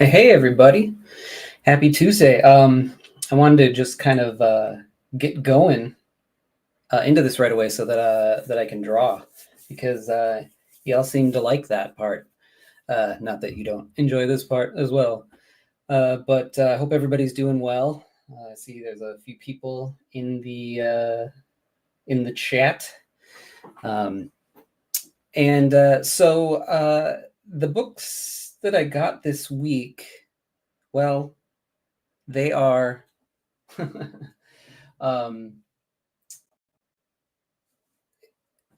Hey everybody. Happy Tuesday. I wanted to just kind of get going into this right away so that I can draw because y'all seem to like that part. Not that you don't enjoy this part as well. But I hope everybody's doing well. I see there's a few people in the chat. So the books that I got this week, well, they are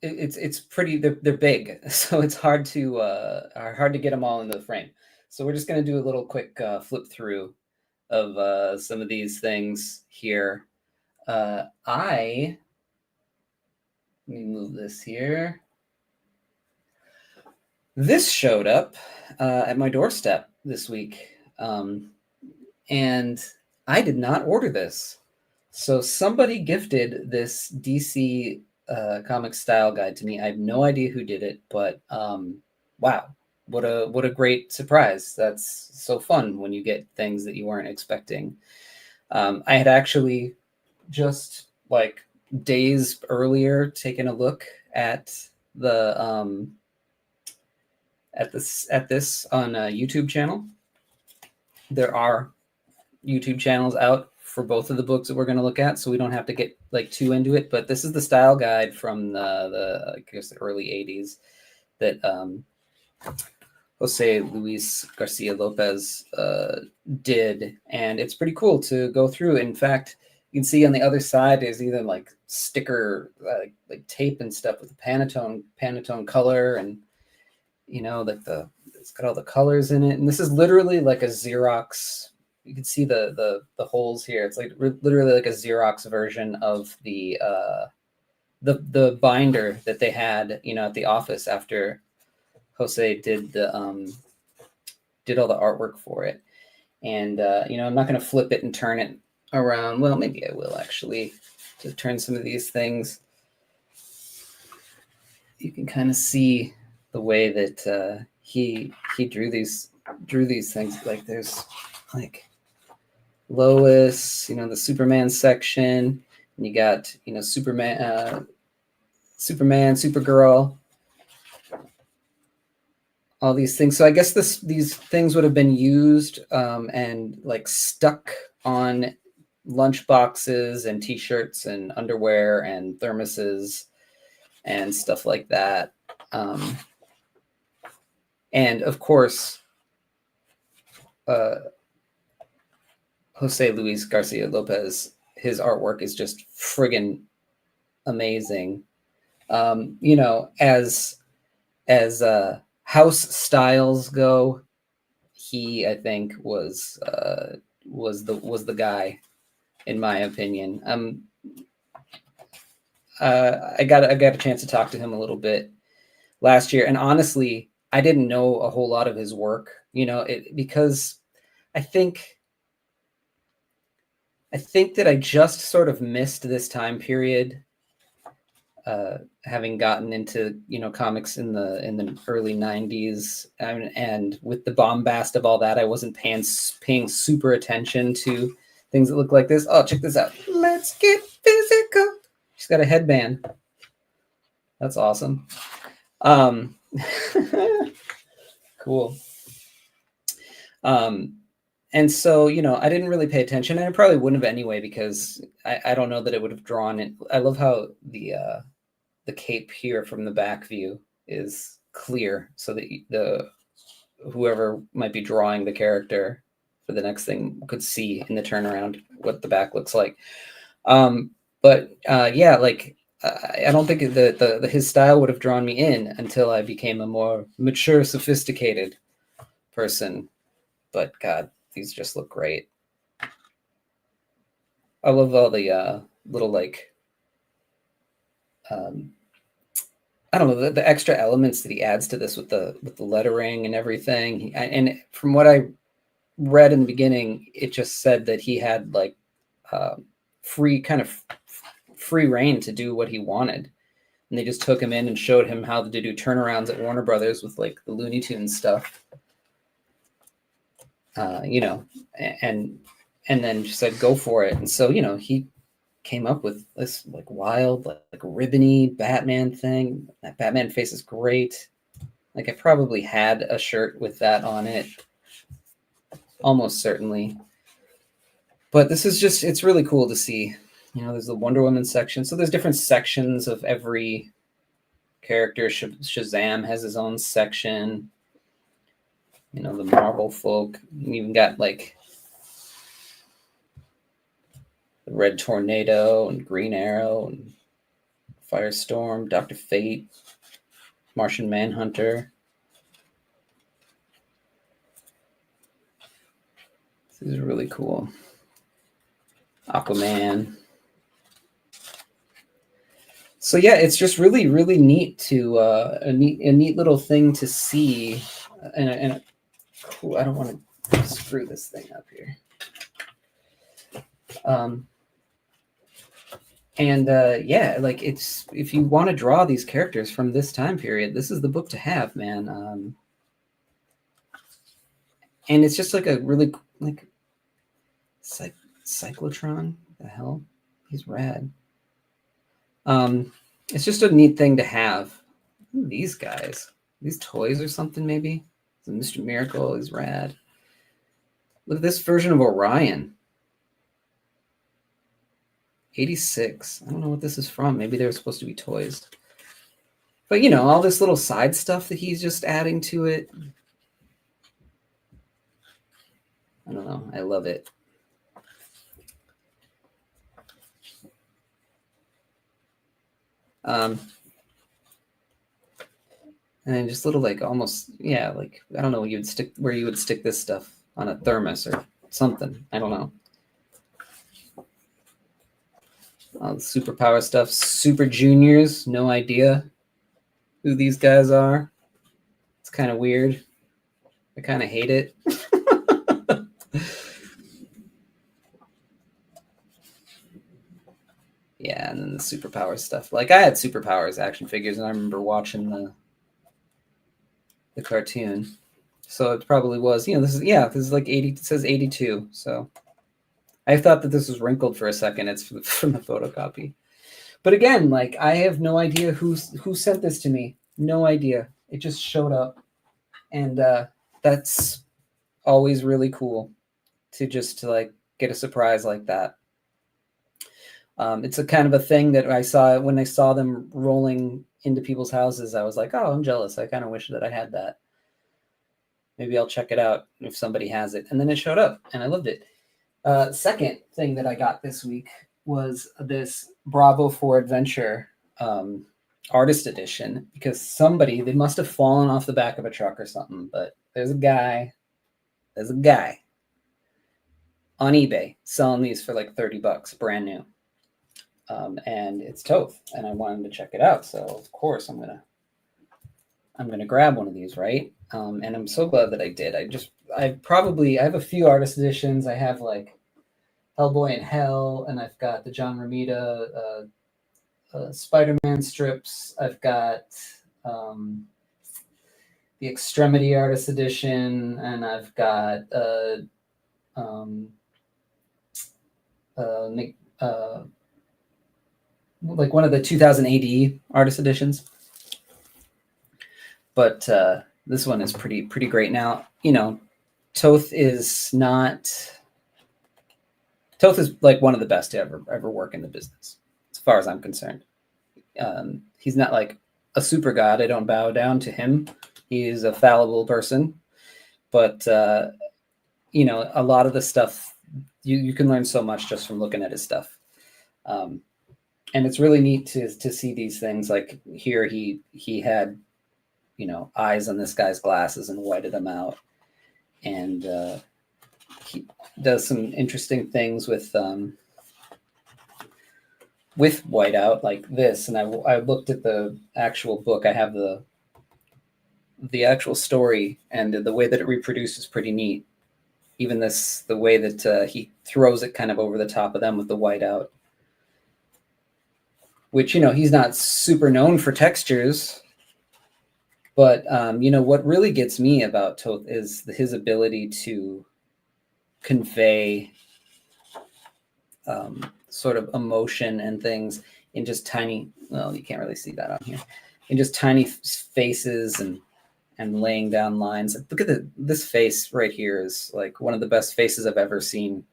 it's pretty, they're big, so it's hard to get them all into the frame. So we're just going to do a little quick flip through of some of these things here. Let me move this here. This showed up at my doorstep this week, and I did not order this. So somebody gifted this DC comic style guide to me. I have no idea who did it, but wow, what a great surprise! That's so fun when you get things that you weren't expecting. I had actually just like days earlier taken a look at the at this on a YouTube channel. There are YouTube channels out for both of the books that we're going to look at, so we don't have to get like too into it. But this is the style guide from the I guess the early '80s that Jose Luis Garcia Lopez did, and it's pretty cool to go through. In fact, you can see on the other side is either like sticker like tape and stuff with the Pantone color, and like it's got all the colors in it. And this is literally like a Xerox. You can see the holes here. It's like literally like a Xerox version of the binder that they had, at the office after Jose did all the artwork for it. And I'm not going to flip it and turn it around. Well, maybe I will actually, to turn some of these things. You can kind of see the way that he drew these things. Like there's like Lois, the Superman section, and you got Superman, Supergirl, all these things. So I guess these things would have been used and like stuck on lunch boxes and T-shirts and underwear and thermoses and stuff like that. And of course, Jose Luis Garcia Lopez, his artwork is just friggin' amazing. As house styles go, he, I think, was the guy, in my opinion. I got a chance to talk to him a little bit last year, and honestly, I didn't know a whole lot of his work, because I think that I just sort of missed this time period, having gotten into comics in the early '90s, and with the bombast of all that, I wasn't paying super attention to things that look like this. Oh, check this out! Let's get physical. She's got a headband. That's awesome. Cool. And so, I didn't really pay attention, and I probably wouldn't have anyway, because I don't know that it would have drawn it. I love how the cape here from the back view is clear, so that the whoever might be drawing the character for the next thing could see in the turnaround what the back looks like. But yeah, like I don't think that his style would have drawn me in until I became a more mature, sophisticated person. But God, these just look great. I love all the little like I don't know, the extra elements that he adds to this with the lettering and everything. And from what I read in the beginning, it just said that he had like free reign to do what he wanted. And they just took him in and showed him how to do turnarounds at Warner Brothers with like the Looney Tunes stuff. you know, and then just said go for it. And so he came up with this like wild, like ribbony Batman thing. That Batman face is great. Like I probably had a shirt with that on it, almost certainly. But this is just, it's really cool to see. There's the Wonder Woman section. So there's different sections of every character. Shazam has his own section. The Marvel folk. You even got like the Red Tornado and Green Arrow and Firestorm, Dr. Fate, Martian Manhunter. This is really cool. Aquaman. So yeah, it's just really, really neat to a neat little thing to see, and cool. I don't want to screw this thing up here. Yeah, like it's, if you want to draw these characters from this time period, this is the book to have, man. And it's just like a really like cyclotron. The hell, he's rad. It's just a neat thing to have. These guys, these toys or something, maybe. So Mr. Miracle is rad. Look at this version of Orion. 86. I don't know what this is from. Maybe they were supposed to be toys. But all this little side stuff that he's just adding to it. I don't know. I love it. And just little like almost, yeah, like I don't know, where you would stick this stuff on a thermos or something. I don't know. All the superpower stuff. Super Juniors, no idea who these guys are. It's kind of weird. I kind of hate it. Yeah, and then the superpower stuff. Like I had superpowers action figures, and I remember watching the cartoon. So it probably was. This is like 80. It says 82. So I thought that this was wrinkled for a second. It's from the photocopy. But again, like I have no idea who sent this to me. No idea. It just showed up, and that's always really cool to like get a surprise like that. It's a kind of a thing that I saw when I saw them rolling into people's houses. I was like, oh, I'm jealous. I kind of wish that I had that. Maybe I'll check it out if somebody has it. And then it showed up, and I loved it. Second thing that I got this week was this Bravo for Adventure artist edition, because they must have fallen off the back of a truck or something, but there's a guy on eBay selling these for like $30 brand new. And it's Toth, and I wanted to check it out, so of course I'm gonna grab one of these, right? And I'm so glad that I did. I have a few artist editions. I have like Hellboy in Hell, and I've got the John Romita Spider-Man strips. I've got the Extremity artist edition, and I've got like one of the 2000 AD artist editions. But this one is pretty great. Now, Toth is like one of the best to ever work in the business, as far as I'm concerned. He's not like a super god. I don't bow down to him. He's a fallible person. But, a lot of the stuff, you can learn so much just from looking at his stuff. And it's really neat to see these things. Like here, he had, eyes on this guy's glasses and whited them out. And he does some interesting things with whiteout like this. And I looked at the actual book. I have the actual story, and the way that it reproduces is pretty neat. Even the way that he throws it kind of over the top of them with the whiteout, which, he's not super known for textures. But, what really gets me about Toth is his ability to convey sort of emotion and things in just tiny, well, you can't really see that on here, in just tiny faces and laying down lines. Look at this face right here is like one of the best faces I've ever seen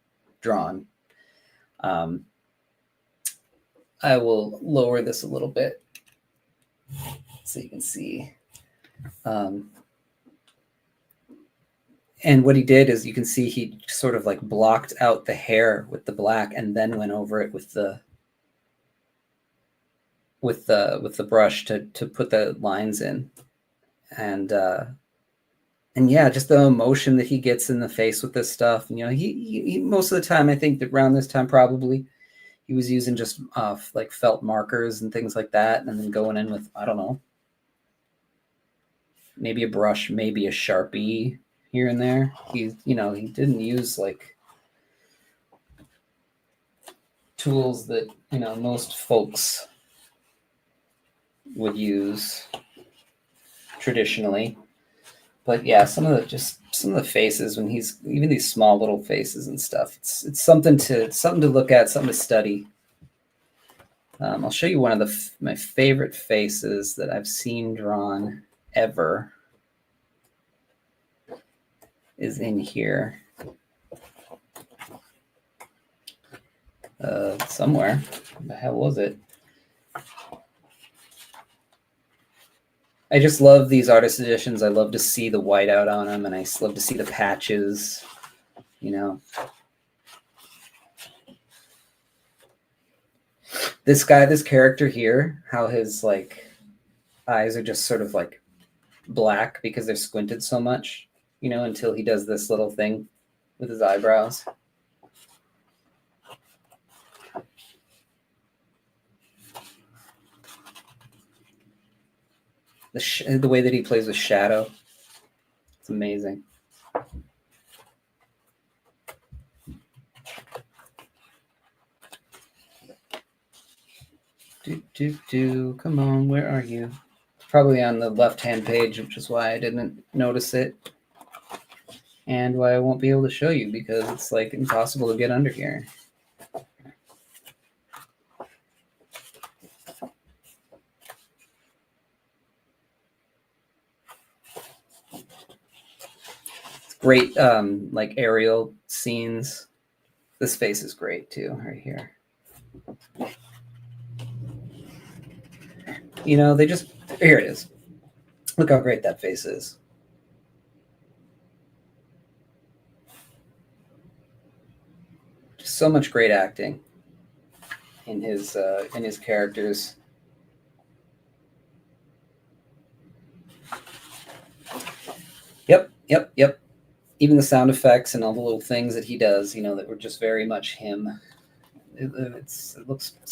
drawn. I will lower this a little bit so you can see. And what he did is, you can see he sort of like blocked out the hair with the black and then went over it with the brush to put the lines in. And yeah, just the emotion that he gets in the face with this stuff. And, you know, he most of the time, I think that around this time probably he was using just like felt markers and things like that, and then going in with, I don't know, maybe a brush, maybe a Sharpie here and there. He didn't use like tools that, you know, most folks would use traditionally. But yeah, some of the faces, when he's, even these small little faces and stuff, it's something to look at, something to study. I'll show you one of my favorite faces that I've seen drawn ever is in here somewhere. What the hell was it? I just love these artist editions. I love to see the whiteout on them, and I love to see the patches, you know. This character here, how his like eyes are just sort of like black because they're squinted so much, you know, until he does this little thing with his eyebrows. The way that he plays with shadow, it's amazing. Come on, where are you? Probably on the left-hand page, which is why I didn't notice it, and why I won't be able to show you, because it's like impossible to get under here. It's great, like aerial scenes. This face is great too, right here. You know, here it is. Look how great that face is. Just so much great acting in his characters. Yep. Even the sound effects and all the little things that he does, you know, that were just very much him. It's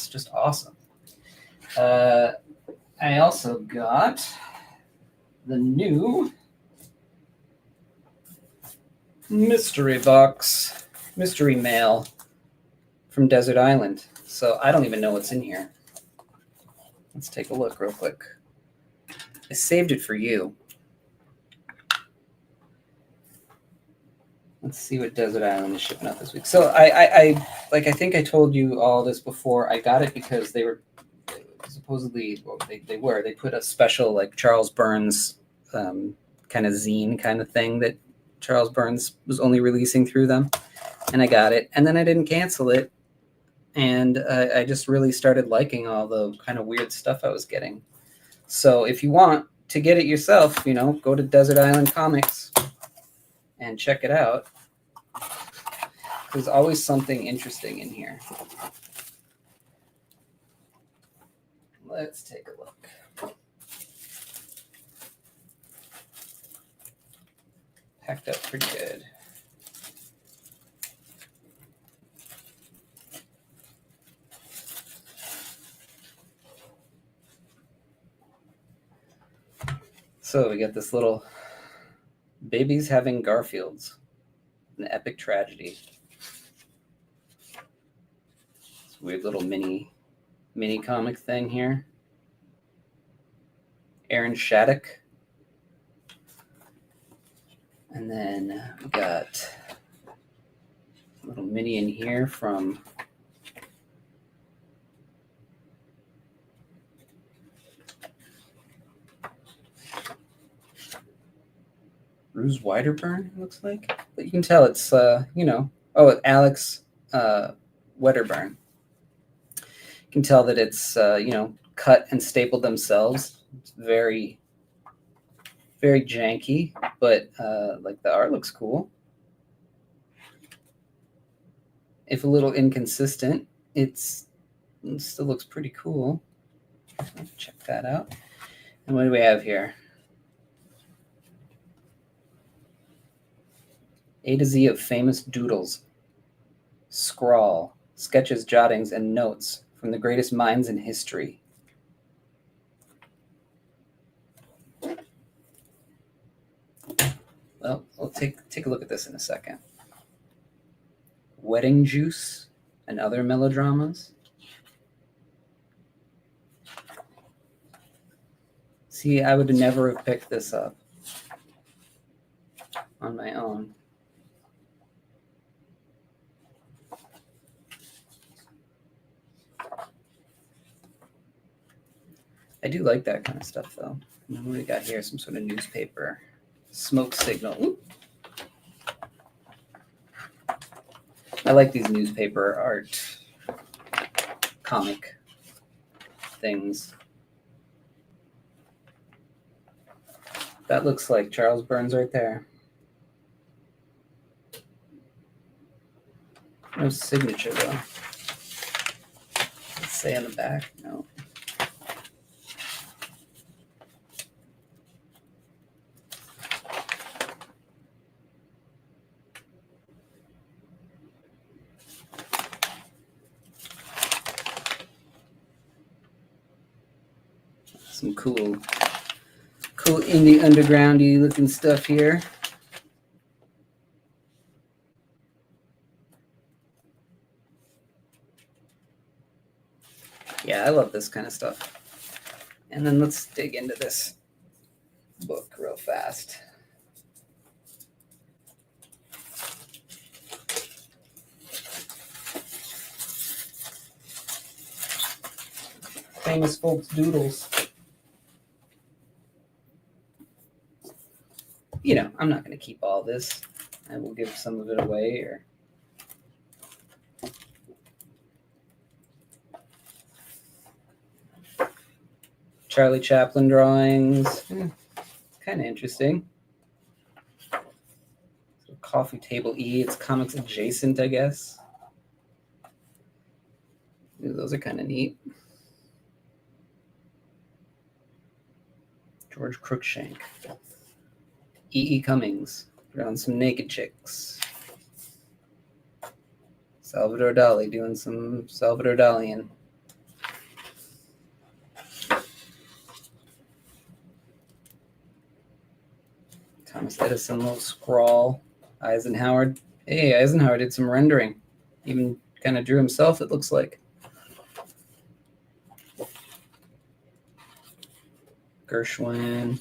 just awesome. I also got the new mystery box, mystery mail from Desert Island. So I don't even know what's in here. Let's take a look real quick. I saved it for you. Let's see what Desert Island is shipping out this week. So I think I told you all this before. I got it because they were supposedly, well, they put a special like Charles Burns kind of zine kind of thing that Charles Burns was only releasing through them, and I got it, and then I didn't cancel it, and I just really started liking all the kind of weird stuff I was getting. So if you want to get it yourself, you know, go to Desert Island Comics and check it out. There's always something interesting in here. Let's take a look. Packed up pretty good. So we got this little babies having Garfields, an epic tragedy. This weird little mini comic thing here. Aaron Shattuck. And then we got little mini in here from Bruce Widerburn, it looks like. But you can tell it's, Alex Wedderburn. You can tell that it's, cut and stapled themselves. It's very, very janky, but like the art looks cool. If a little inconsistent, it still looks pretty cool. Let's check that out. And what do we have here? A to Z of famous doodles. Scrawl, sketches, jottings, and notes from the greatest minds in history. Well, we'll take a look at this in a second. Wedding Juice and Other Melodramas. See, I would never have picked this up on my own. I do like that kind of stuff, though. And then what do we got here? Some sort of newspaper. Smoke signal. Ooh. I like these newspaper art comic things. That looks like Charles Burns right there. No signature, though. Let's say on the back. No. Some cool indie undergroundy looking stuff here. Yeah, I love this kind of stuff. And then let's dig into this book real fast. Famous folks doodles. I'm not going to keep all this. I will give some of it away. Or Charlie Chaplin drawings. Kind of interesting. So Coffee Table E. It's comics adjacent, I guess. Ooh, those are kind of neat. George Cruikshank. E. Cummings, drawing some naked chicks. Salvador Dali doing some Salvador Dalian. Thomas Edison, little scrawl. Eisenhower. Hey, Eisenhower did some rendering. Even kind of drew himself, it looks like. Gershwin.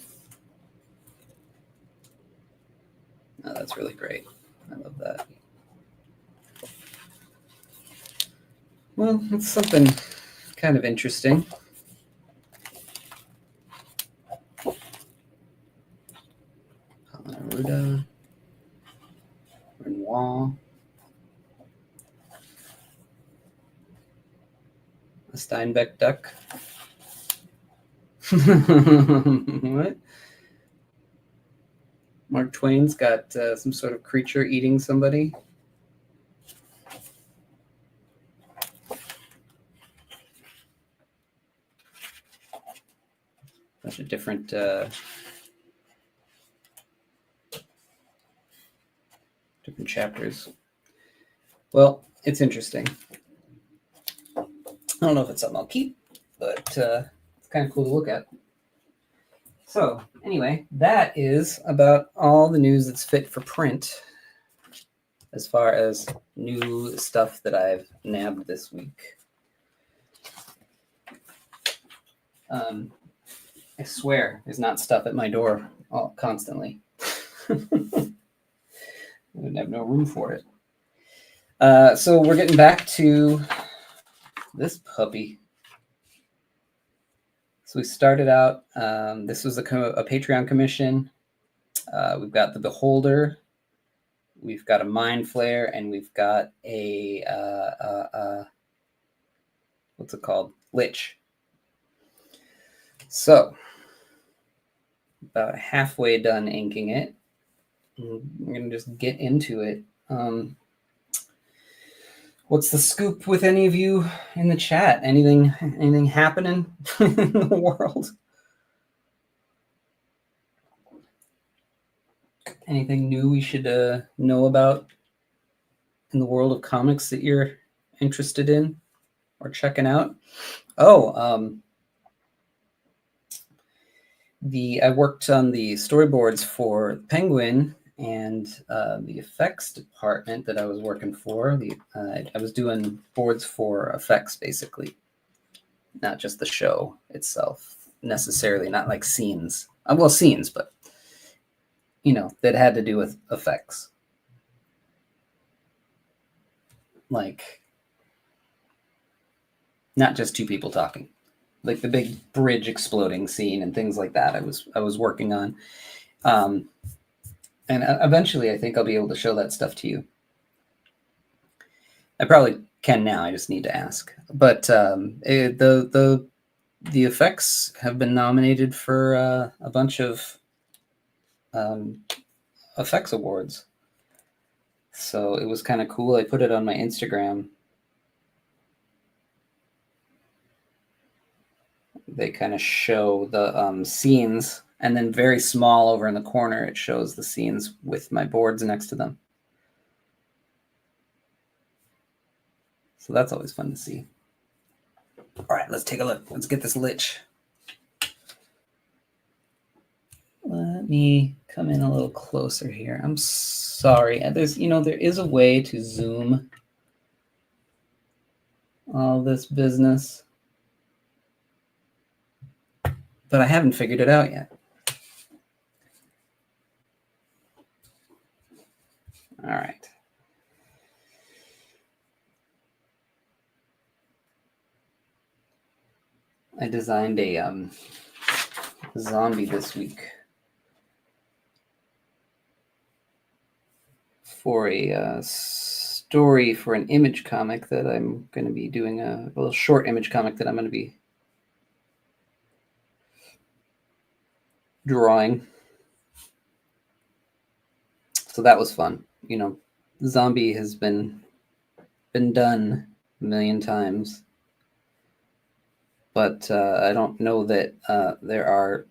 Oh, that's really great. I love that. Well, it's something kind of interesting. Neruda. Renoir. A Steinbeck duck. What? Mark Twain's got some sort of creature eating somebody. Bunch of different chapters. Well, it's interesting. I don't know if it's something I'll keep, but it's kind of cool to look at. So anyway, that is about all the news that's fit for print as far as new stuff that I've nabbed this week. I swear there's not stuff at my door constantly. I wouldn't have no room for it. So we're getting back to this puppy. So we started out, this was a Patreon commission. We've got the Beholder, we've got a Mind Flare, and we've got a, what's it called? Lich. So, about halfway done inking it. I'm going to just get into it. What's the scoop with any of you in the chat? Anything happening in the world? Anything new we should know about in the world of comics that you're interested in or checking out? Oh, I worked on the storyboards for Penguin and the effects department that I was working for. I was doing boards for effects, basically, not just the show itself necessarily, not like scenes. Well, scenes, but that had to do with effects, like not just two people talking, like the big bridge exploding scene and things like that. I was working on. And eventually I think I'll be able to show that stuff to you. I probably can now. I just need to ask. But the effects have been nominated for a bunch of effects awards. So it was kind of cool. I put it on my Instagram. They kind of show the scenes, and then very small over in the corner, it shows the scenes with my boards next to them. So that's always fun to see. All right, let's take a look. Let's get this lich. Let me come in a little closer here. I'm sorry. There is a way to zoom all this business, but I haven't figured it out yet. All right. I designed a zombie this week for a story for an image comic that I'm going to be doing, a little short image comic that I'm going to be drawing. So that was fun. Zombie has been done a million times, but I don't know that there are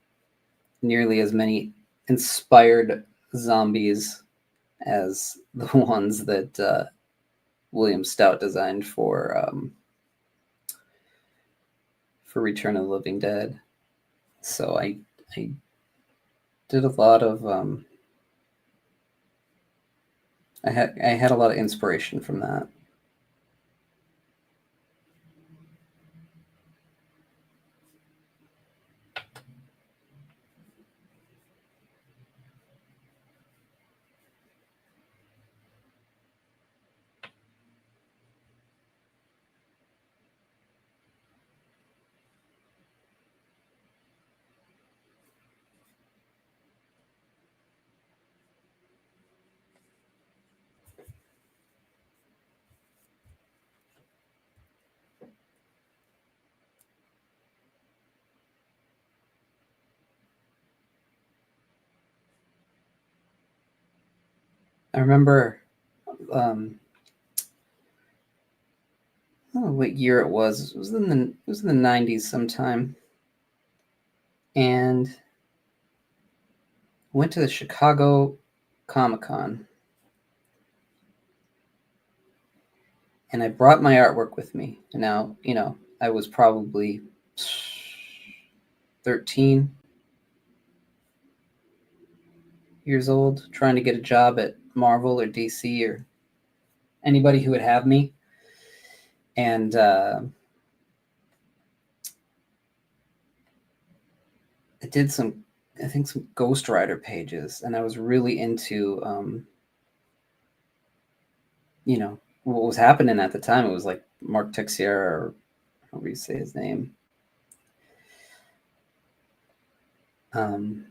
nearly as many inspired zombies as the ones that William Stout designed for Return of the Living Dead. So I did a lot of I had a lot of inspiration from that. I remember I don't know what year it was. It was in the 90s sometime. And went to the Chicago Comic-Con. And I brought my artwork with me. And now, I was probably 13 years old, trying to get a job at Marvel or DC or anybody who would have me. And I did some Ghost Rider pages, and I was really into, what was happening at the time, it was like Mark Teixeira, or however you say his name. And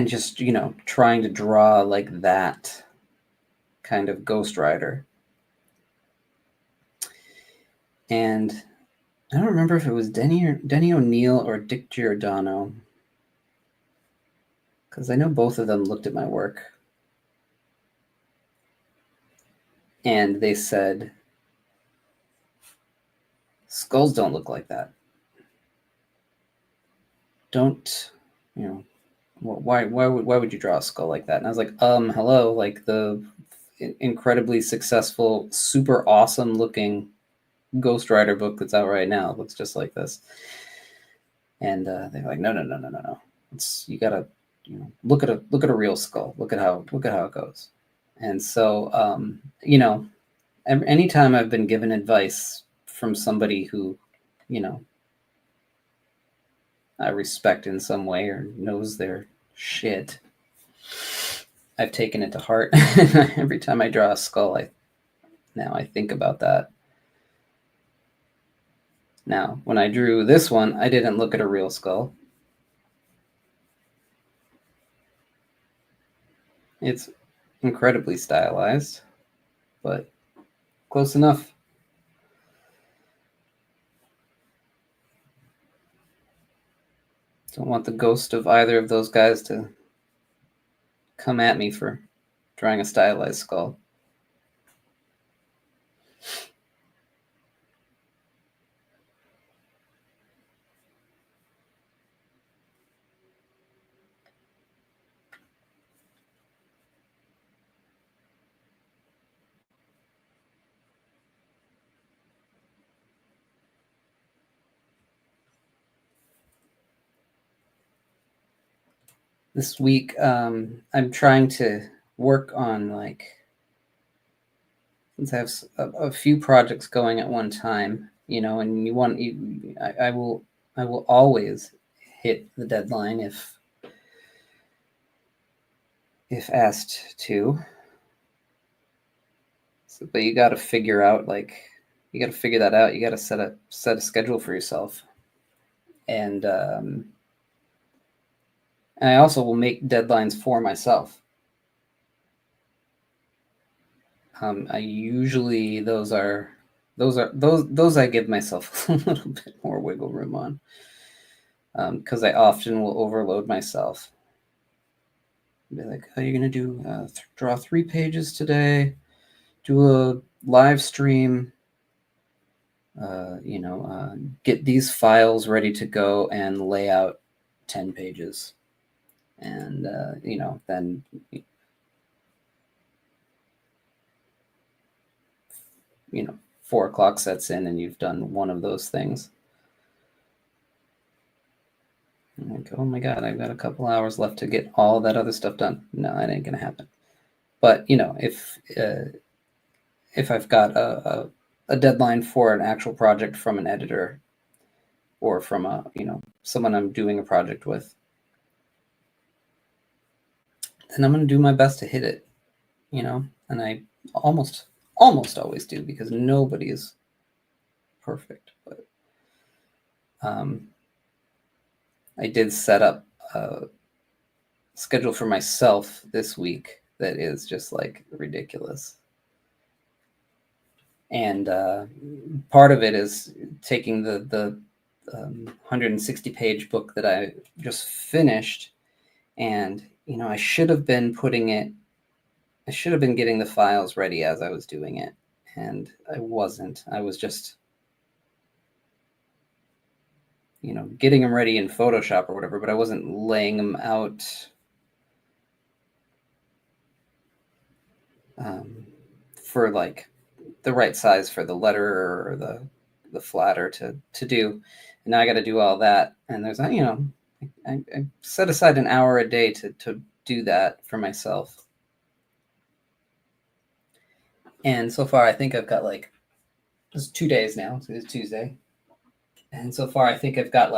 just, trying to draw like that kind of Ghost Rider. And I don't remember if it was Denny O'Neil or Dick Giordano, because I know both of them looked at my work. And they said, skulls don't look like that. Don't, why would you draw a skull like that? And I was like, hello, like the incredibly successful, super awesome looking Ghost Rider book that's out right now looks just like this. And they're like, no. You gotta, look at a real skull. Look at how it goes. And so, anytime I've been given advice from somebody who, I respect in some way or knows their shit, I've taken it to heart. Every time I draw a skull, I think about that. Now, when I drew this one, I didn't look at a real skull. It's incredibly stylized, but close enough. Don't want the ghost of either of those guys to come at me for drawing a stylized skull. This week, I'm trying to work on, since I have a few projects going at one time, and I will always hit the deadline if asked to. So, but you got to figure out, you got to figure that out. You got to set a schedule for yourself, and I also will make deadlines for myself. I usually those I give myself a little bit more wiggle room on, because I often will overload myself. Be like, oh, you're gonna do draw 3 pages today, do a live stream, get these files ready to go and lay out 10 pages, and then 4 o'clock sets in and you've done one of those things. I'm like, oh my God, I've got a couple hours left to get all that other stuff done. No, that ain't gonna happen. But if I've got a deadline for an actual project from an editor or from someone I'm doing a project with, then I'm gonna do my best to hit it, and I almost always do, because nobody is perfect. But I did set up a schedule for myself this week that is just ridiculous. And part of it is taking the 160 page book that I just finished, and I should have been getting the files ready as I was doing it, and I wasn't. I was just getting them ready in Photoshop or whatever, but I wasn't laying them out for the right size for the letter or the flatter to do. And now I got to do all that. And there's I set aside an hour a day to do that for myself. And so far, I think I've got it's 2 days now. So it's Tuesday. And so far, I think I've got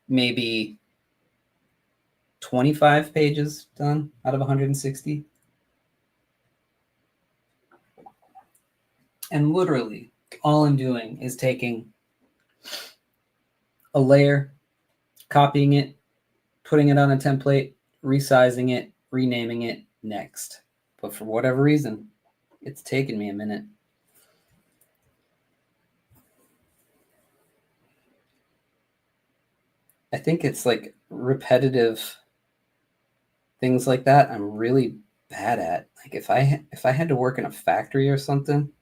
maybe 25 pages done out of 160. And literally, all I'm doing is taking a layer, copying it, putting it on a template, resizing it, renaming it, next. But for whatever reason, it's taken me a minute. I think it's like repetitive things like that I'm really bad at. Like if I had to work in a factory or something,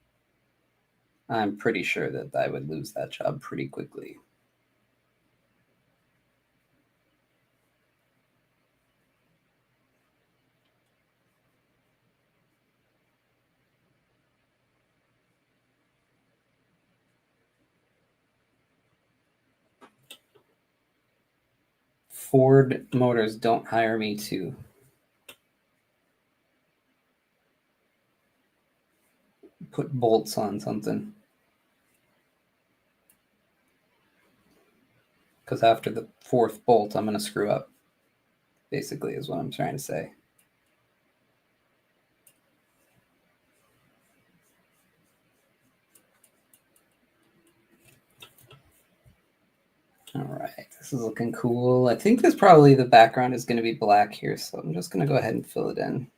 I'm pretty sure that I would lose that job pretty quickly. Ford Motors, don't hire me to put bolts on something. Because after the fourth bolt, I'm going to screw up, basically, is what I'm trying to say. All right, this is looking cool. I think this probably the background is going to be black here, so I'm just going to go ahead and fill it in.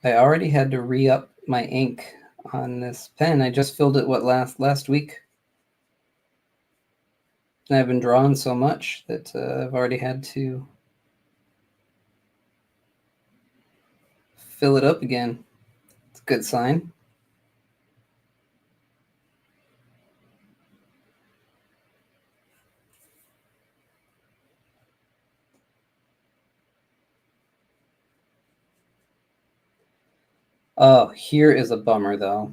I already had to re-up my ink on this pen. I just filled it last week. And I've been drawing so much that I've already had to fill it up again. It's a good sign. Oh, here is a bummer though.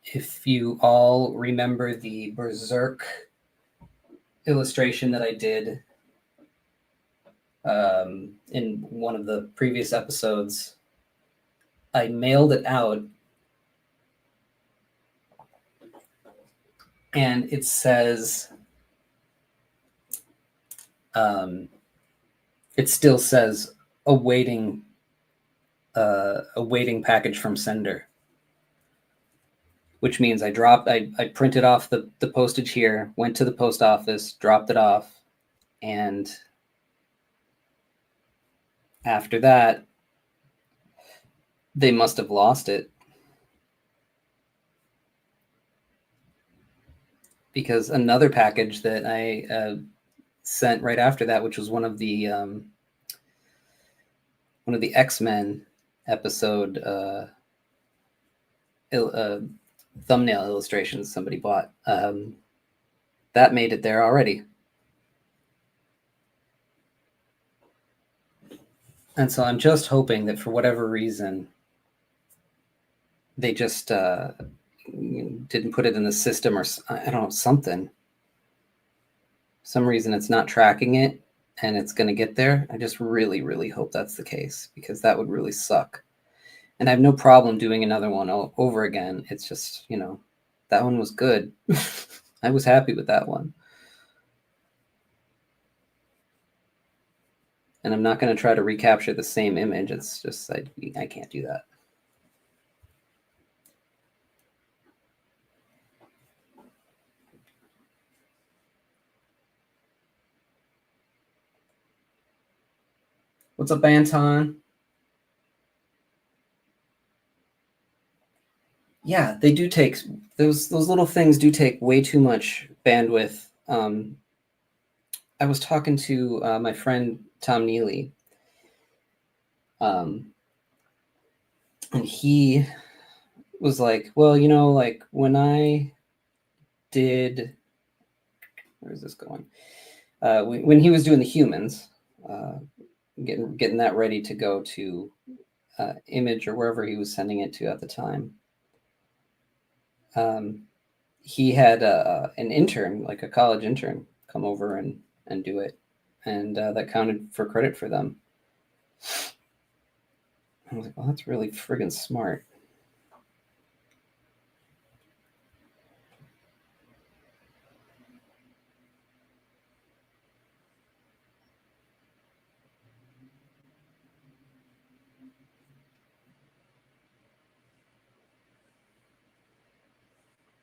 If you all remember the Berserk illustration that I did in one of the previous episodes, I mailed it out and it says, it still says awaiting package from sender, which means I printed off the postage here, went to the post office, dropped it off, and after that, they must have lost it. Because another package that I sent right after that, which was one of the X-Men episode thumbnail illustrations somebody bought, that made it there already. And so I'm just hoping that for whatever reason, they just didn't put it in the system, or I don't know, something. Some reason it's not tracking it and it's going to get there. I just really, really hope that's the case, because that would really suck. And I have no problem doing another one over again. It's just, that one was good. I was happy with that one. And I'm not going to try to recapture the same image. It's just, I can't do that. What's up, Anton? Yeah, they do take, those little things do take way too much bandwidth. I was talking to my friend Tom Neely, and he was like, well, like when I did, where is this going? When he was doing the humans, getting that ready to go to Image or wherever he was sending it to at the time, he had an intern, like a college intern, come over and do it, and that counted for credit for them. I was like, well, that's really friggin' smart.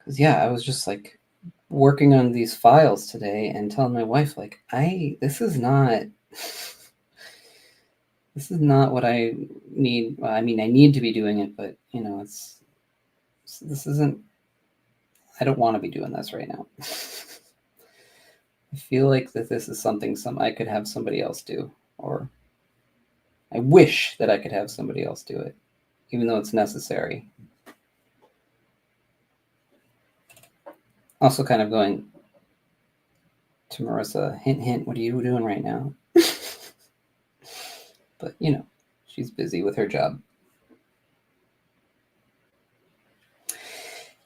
'Cause, yeah, I was just like working on these files today and telling my wife, like, this is not this is not what I need. Well, I mean, I need to be doing it, but this isn't. I don't want to be doing this right now. I feel like that this is something I could have somebody else do, or I wish that I could have somebody else do it, even though it's necessary. Also, kind of going to Marissa, hint, hint, what are you doing right now? But, she's busy with her job.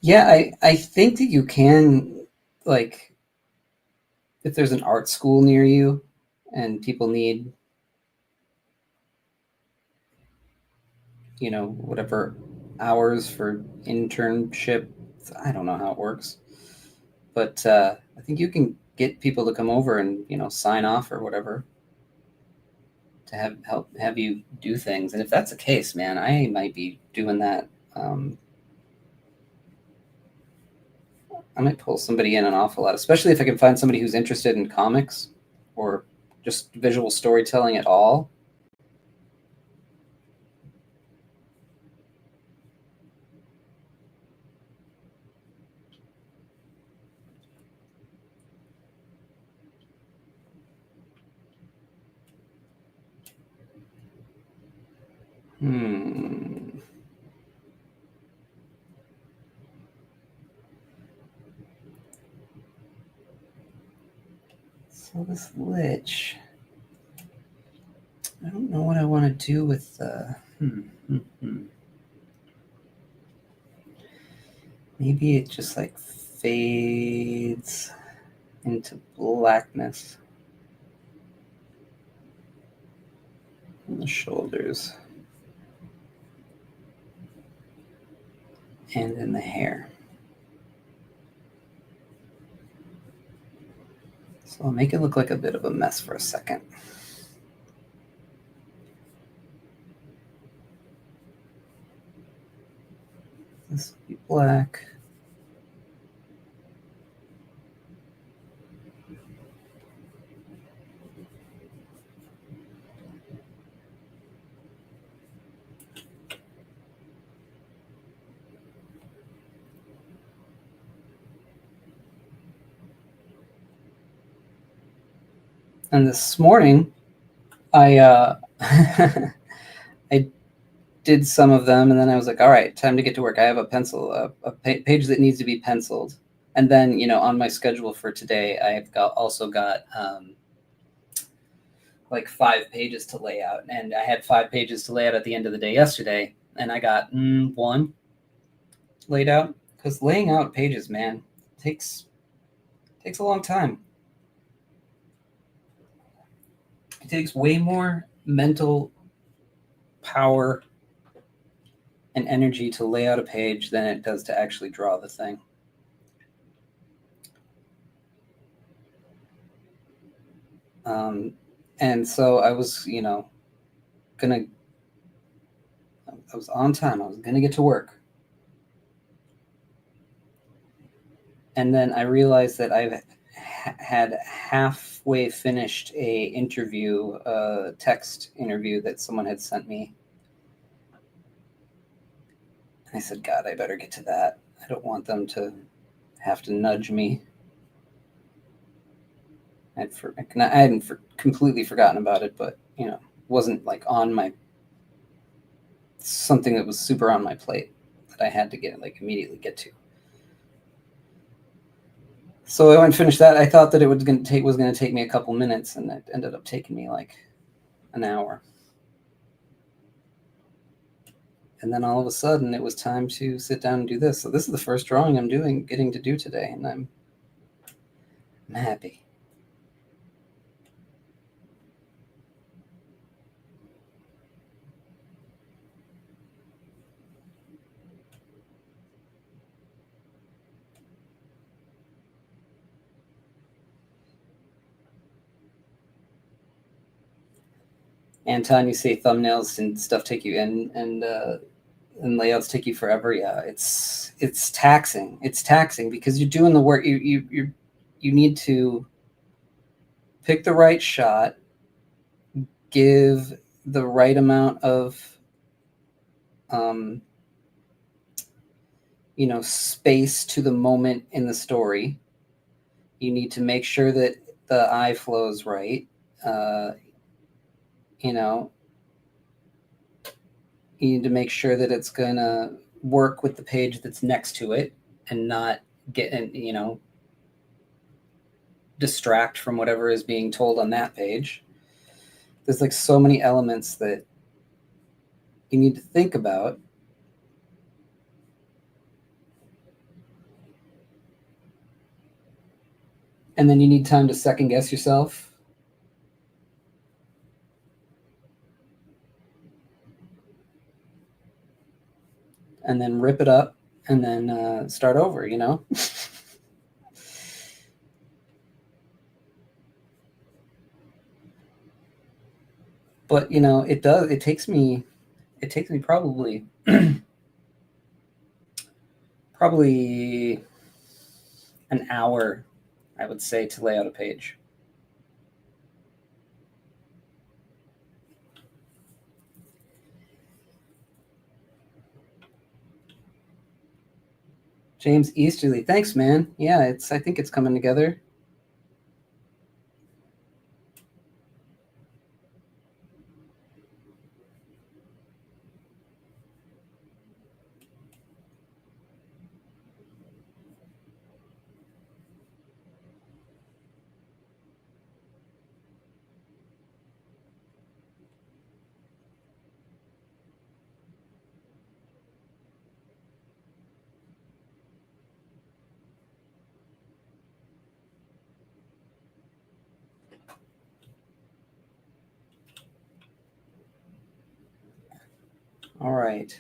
Yeah, I think that you can, like, if there's an art school near you and people need, whatever hours for internship, I don't know how it works. But I think you can get people to come over and, sign off or whatever to have you do things. And if that's the case, man, I might be doing that. I might pull somebody in an awful lot, especially if I can find somebody who's interested in comics or just visual storytelling at all. Hmm. So this lich, I don't know what I want to do with. Maybe it just like fades into blackness on the shoulders and in the hair. So I'll make it look like a bit of a mess for a second. This will be black. And this morning, I I did some of them, and then I was like, all right, time to get to work. I have a pencil, a page that needs to be penciled, and then on my schedule for today, I've also got like 5 pages to lay out, and I had 5 pages to lay out at the end of the day yesterday, and I got one laid out because laying out pages, man, takes a long time. It takes way more mental power and energy to lay out a page than it does to actually draw the thing. And so I was, gonna. I was on time. I was gonna get to work, and then I realized that I've had halfway finished a interview, a text interview that someone had sent me. And I said, God, I better get to that. I don't want them to have to nudge me. I hadn't completely forgotten about it, but wasn't like on my something that was super on my plate that I had to immediately get to. So I went and finished that. I thought that it was going to take me a couple minutes, and it ended up taking me like an hour. And then all of a sudden, it was time to sit down and do this. So this is the first drawing I'm getting to do today, and I'm happy. Anton, you say thumbnails and stuff take you in, and and layouts take you forever. Yeah, it's taxing. It's taxing because you're doing the work. You need to pick the right shot, give the right amount of um, space to the moment in the story. You need to make sure that the eye flows right. Uh, you know, you need to make sure that it's gonna work with the page that's next to it and not get distract from whatever is being told on that page. There's like so many elements that you need to think about. And then you need time to second guess yourself. And then rip it up and then start over, But it takes me probably an hour, I would say, to lay out a page. James Easterly, thanks, man. Yeah, I think it's coming together. All right.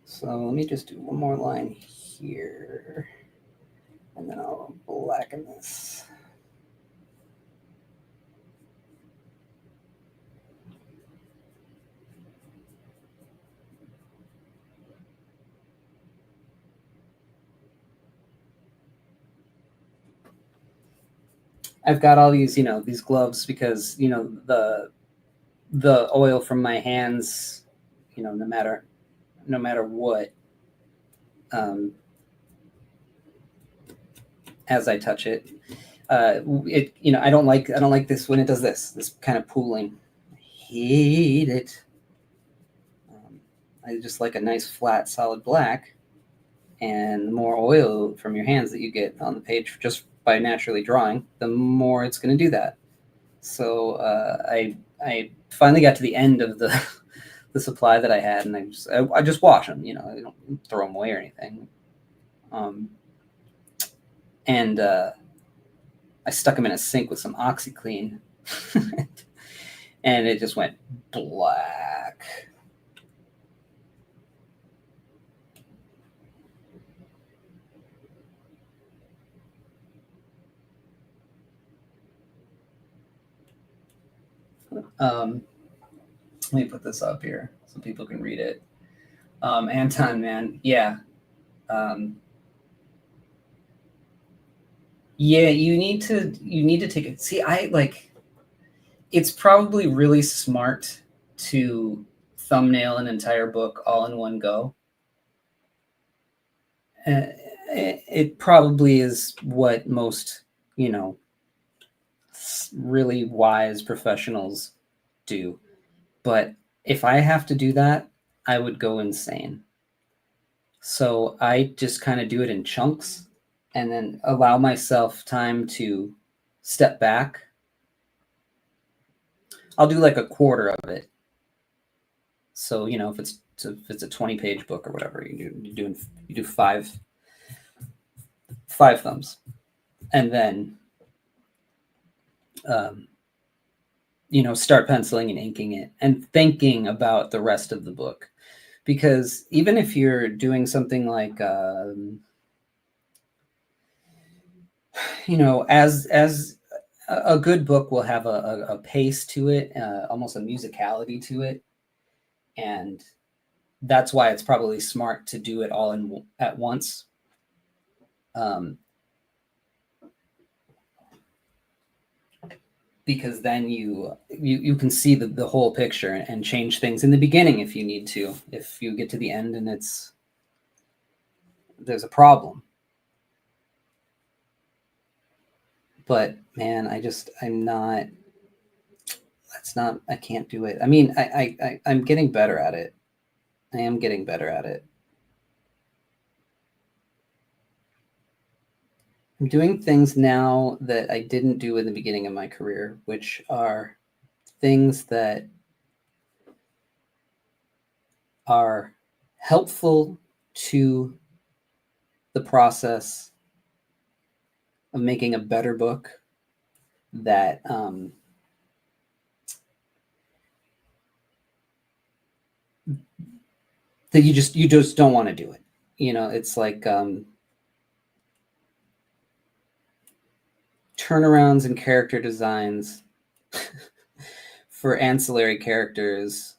So let me just do one more line here, and then I'll blacken this. I've got all these, these gloves because, the oil from my hands, no matter what, um, as I touch it, I don't like this when it does this kind of pooling. I hate it. I just like a nice flat solid black, and the more oil from your hands that you get on the page just by naturally drawing, the more it's going to do that. So I finally got to the end of the the supply that I had, and I just wash them. I don't throw them away or anything. And I stuck them in a sink with some OxyClean, and it just went black. Let me put this up here so people can read it. Anton, man, yeah. Um, yeah, you need to take it. See, I like it's probably really smart to thumbnail an entire book all in one go. Uh, it probably is what most, you know, really wise professionals do. But if I have to do that, I would go insane. So I just kind of do it in chunks and then allow myself time to step back. I'll do like a quarter of it. So, if it's a 20-page book or whatever, you do five thumbs. And then um, start penciling and inking it and thinking about the rest of the book. Because even if you're doing something like as a good book will have a pace to it, almost a musicality to it, and that's why it's probably smart to do it all at once. Because then you can see the whole picture and change things in the beginning if you need to. If you get to the end and there's a problem. But man, I'm not. That's not. I can't do it. I mean, I'm getting better at it. I am getting better at it. I'm doing things now that I didn't do in the beginning of my career, which are things that are helpful to the process of making a better book that that you just don't want to do it. It's like turnarounds and character designs for ancillary characters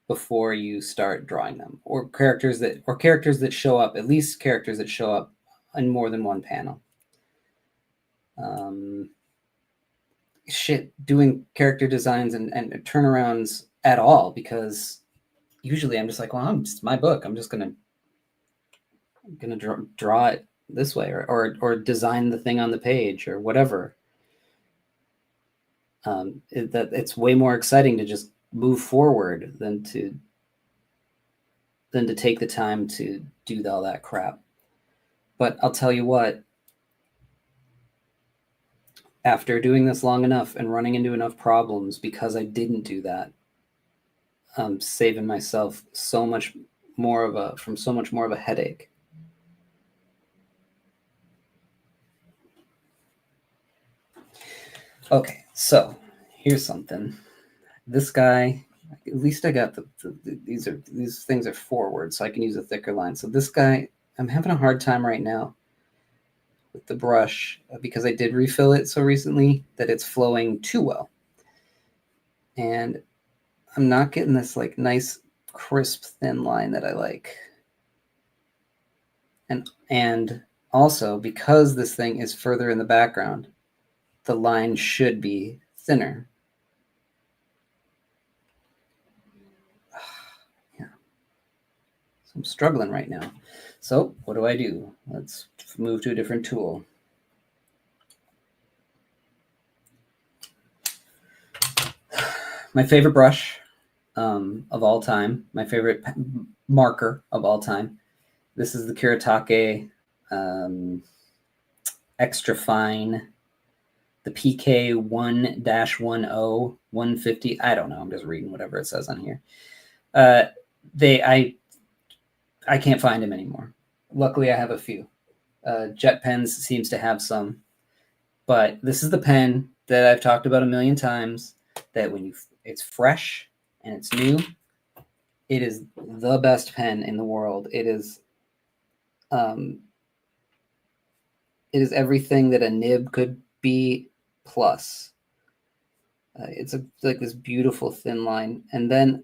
before you start drawing them, or characters that show up, at least characters that show up in more than one panel. Doing character designs and turnarounds at all, because usually I'm just like, well, it's my book. I'm just gonna draw it this way, or design the thing on the page or whatever. It's way more exciting to just move forward than to take the time to do all that crap. But I'll tell you what, after doing this long enough and running into enough problems because I didn't do that, I'm saving myself so much more of a headache. Okay, so here's something. This guy, at least I got these things are forward, so I can use a thicker line. So this guy, I'm having a hard time right now with the brush because I did refill it so recently that it's flowing too well. And I'm not getting this like nice crisp thin line that I like. And also, because this thing is further in the background, the line should be thinner. Yeah. So I'm struggling right now. So what do? Let's move to a different tool. My favorite brush of all time, my favorite marker of all time. This is the Kuretake Extra Fine, the PK 1-10 150. I don't know. I'm just reading whatever it says on here. I can't find them anymore. Luckily, I have a few. Jet Pens seems to have some, but this is the pen that I've talked about a million times. That it's fresh and it's new, it is the best pen in the world. It is everything that a nib could be plus. It's like this beautiful thin line, and then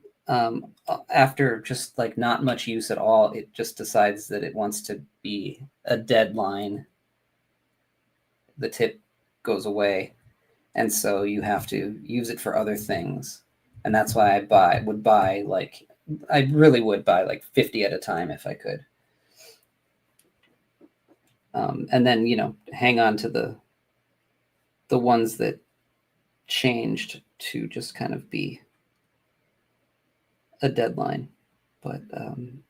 after just like not much use at all, it just decides that it wants to be a dead line. The tip goes away, and so you have to use it for other things. And that's why I really would buy like 50 at a time if I could. And then hang on to the ones that changed to just kind of be a deadline. But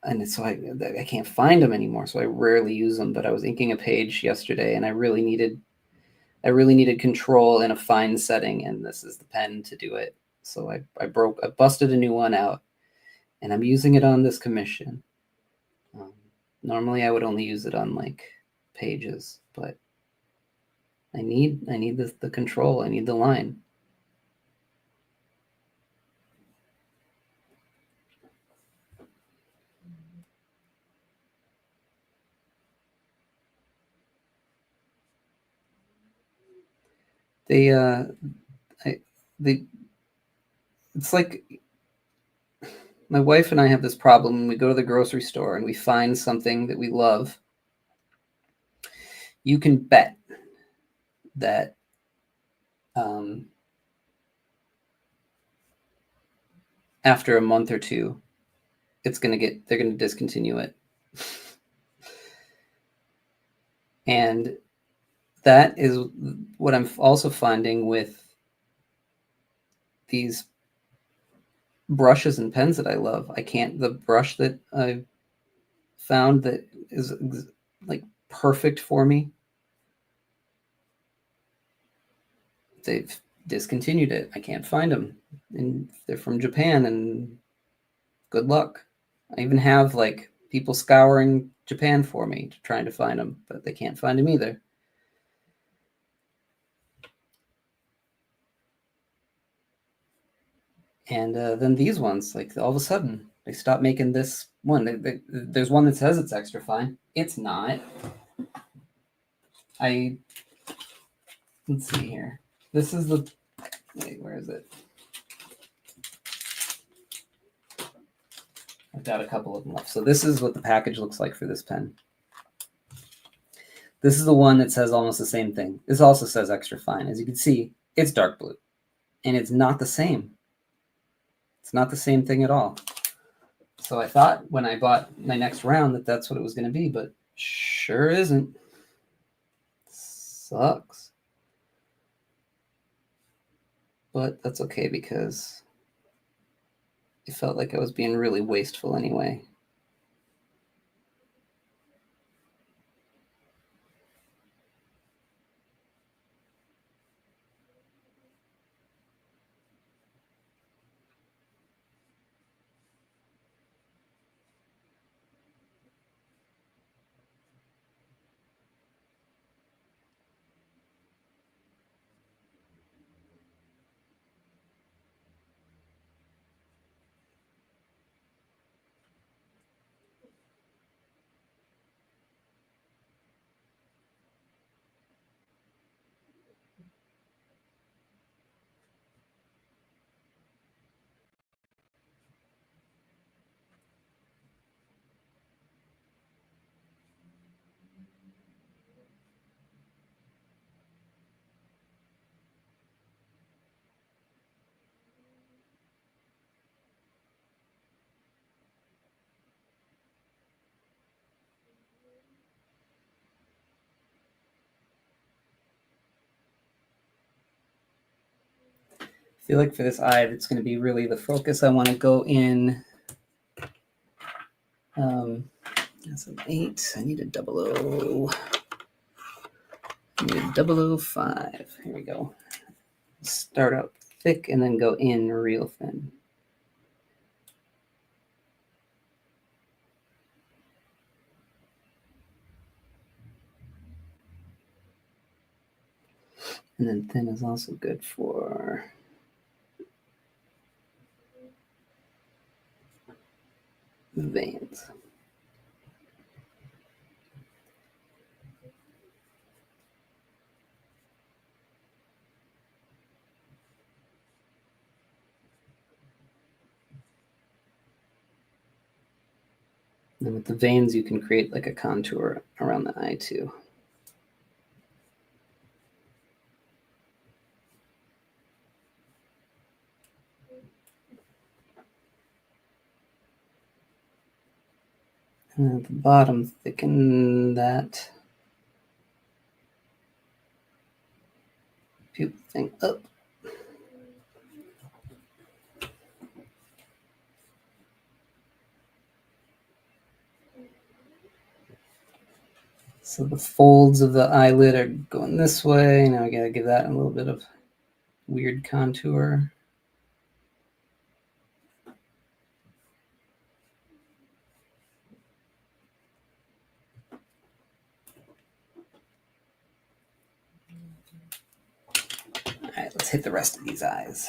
and so I can't find them anymore, so I rarely use them. But I was inking a page yesterday, and I really needed control in a fine setting, and this is the pen to do it. So I busted a new one out, and I'm using it on this commission. Normally I would only use it on like pages, but I need the control. I need the line. It's like My wife and I have this problem when we go to the grocery store and we find something that we love. You can bet that after a month or two, they're going to discontinue it. And that is what I'm also finding with these brushes and pens that I love. The brush that I found that is like perfect for me, they've discontinued it. I can't find them. And they're from Japan, and good luck. I even have like people scouring Japan for me trying to find them, but they can't find them either. And then these ones, like all of a sudden, they stop making this one. There's one that says it's extra fine. It's not. Let's see here. This is the, wait, where is it? I've got a couple of them left. So this is what the package looks like for this pen. This is the one that says almost the same thing. This also says extra fine. As you can see, it's dark blue. And it's not the same. It's not the same thing at all. So I thought when I bought my next round that that's what it was going to be, but sure isn't. Sucks. But that's okay because it felt like I was being really wasteful anyway. I feel like for this eye, it's going to be really the focus. I want to go in. That's an 8. I need a 00. I need a 005. Here we go. Start out thick and then go in real thin. And then thin is also good for the veins. And with the veins, you can create like a contour around the eye too. And at the bottom, thicken that pupil thing up. So the folds of the eyelid are going this way. Now I gotta give that a little bit of weird contour. All right, let's hit the rest of these eyes.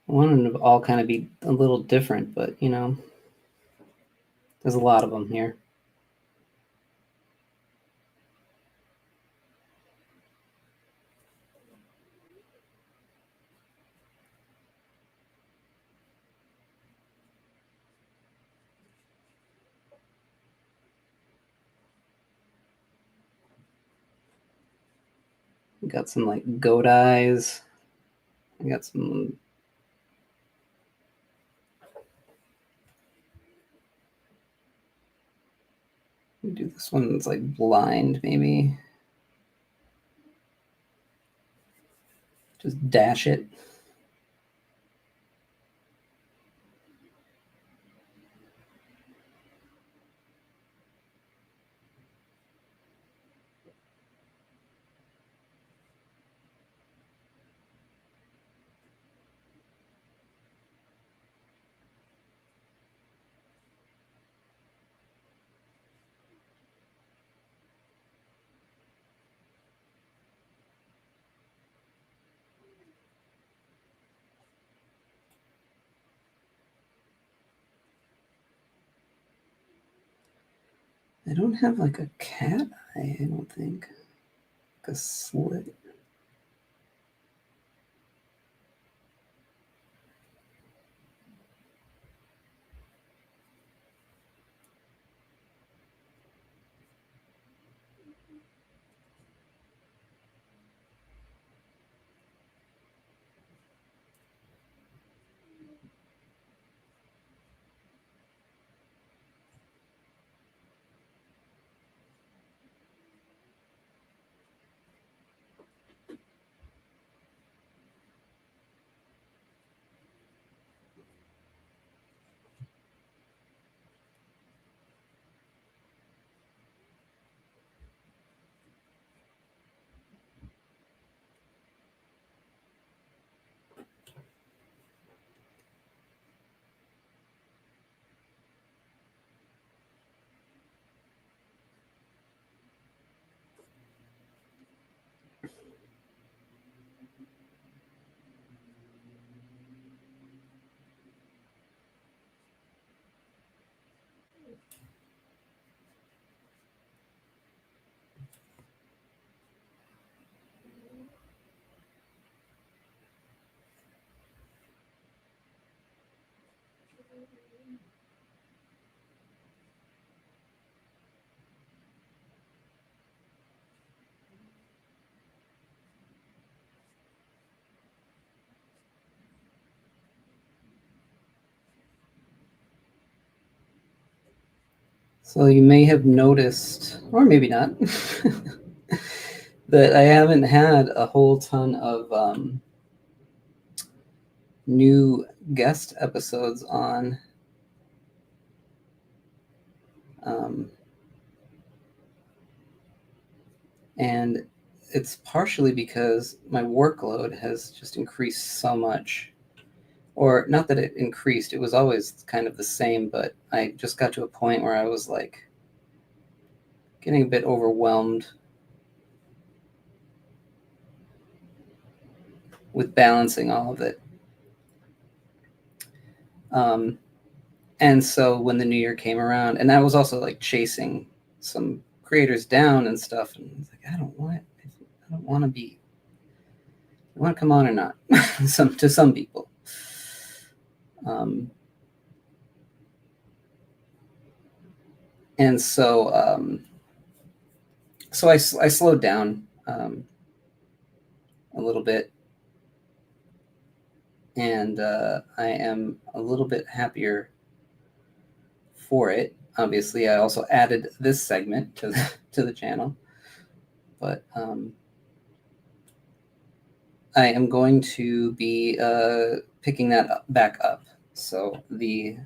I want them to all kind of be a little different, but you know, there's a lot of them here. Got some like goat eyes. I got some. Do this one that's like blind, maybe. Just dash it. I don't have like a cat eye, I don't think. Like a slit. So you may have noticed, or maybe not, that I haven't had a whole ton of new guest episodes on. Um, and it's partially because my workload has just increased so much. Or not that it increased, it was always kind of the same, but I just got to a point where I was like getting a bit overwhelmed with balancing all of it. Um, and so when the new year came around, and I was also like chasing some creators down and stuff, and I was like, I don't want to be. I want to come on or not? To some people. And so I slowed down a little bit, and I am a little bit happier for it. Obviously, I also added this segment to the channel, but I am going to be picking that back up. So the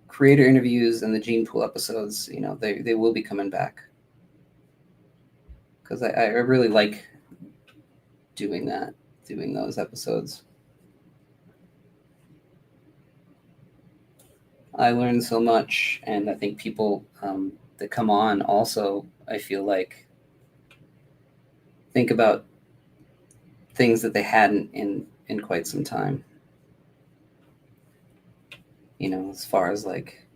creator interviews and the gene pool episodes, they will be coming back because I really like doing those episodes. I learned so much, and I think people that come on also, I feel like, think about things that they hadn't in quite some time. As far as like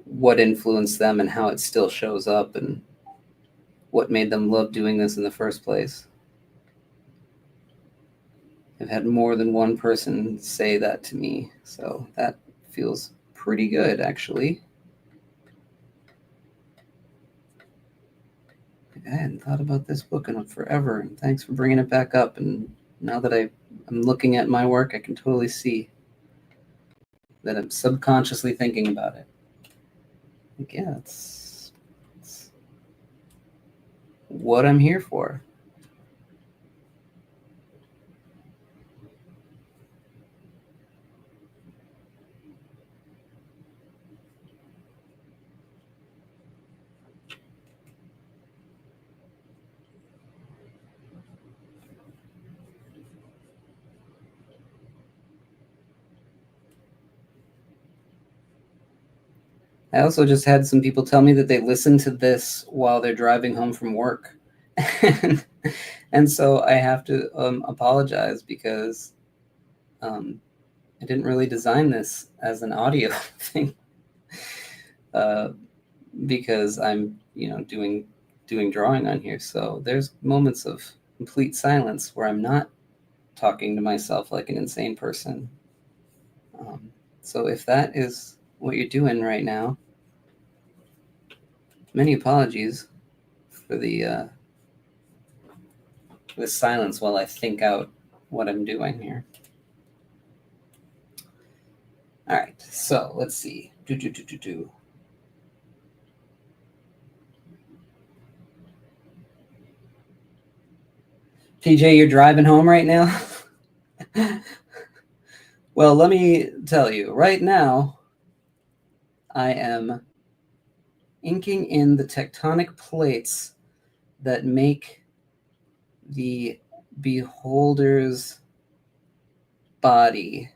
what influenced them and how it still shows up and what made them love doing this in the first place. I've had more than one person say that to me, so that feels pretty good, actually. I hadn't thought about this book in forever, and thanks for bringing it back up. And now that I'm looking at my work, I can totally see that I'm subconsciously thinking about it. Like, yeah, it's what I'm here for. I also just had some people tell me that they listen to this while they're driving home from work. And so I have to apologize because I didn't really design this as an audio thing, because I'm doing drawing on here. So there's moments of complete silence where I'm not talking to myself like an insane person. So if that is what you're doing right now, many apologies for the silence while I think out what I'm doing here. All right, so let's see. PJ, you're driving home right now? Well, let me tell you, right now, I am inking in the tectonic plates that make the beholder's body.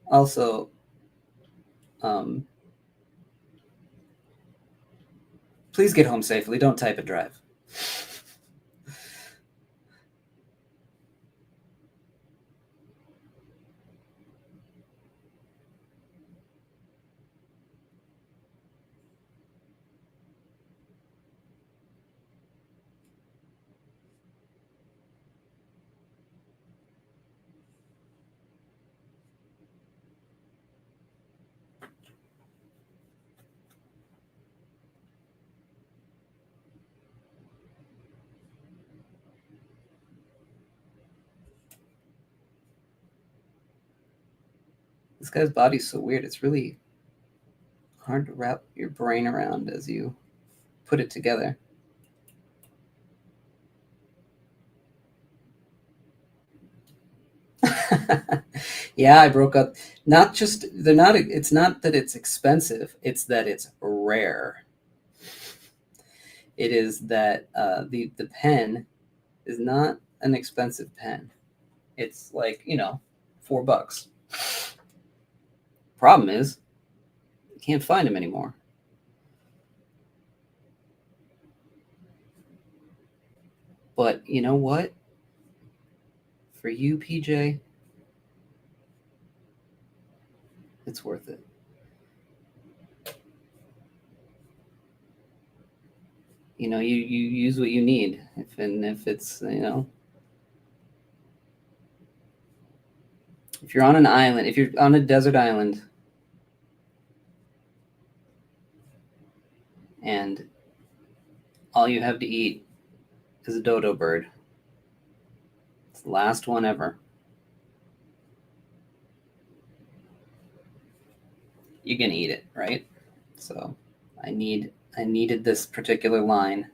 Also, please get home safely. Don't type and drive. This guy's body's so weird. It's really hard to wrap your brain around as you put it together. Yeah, I broke up. Not just they're not. It's not that it's expensive. It's that it's rare. It is that the pen is not an expensive pen. It's like $4. Problem is, you can't find them anymore. But you know what? For you, PJ, it's worth it. You use what you need. If it's if you're on an island, if you're on a desert island, and all you have to eat is a dodo bird, it's the last one ever. You're gonna eat it, right? So I needed this particular line.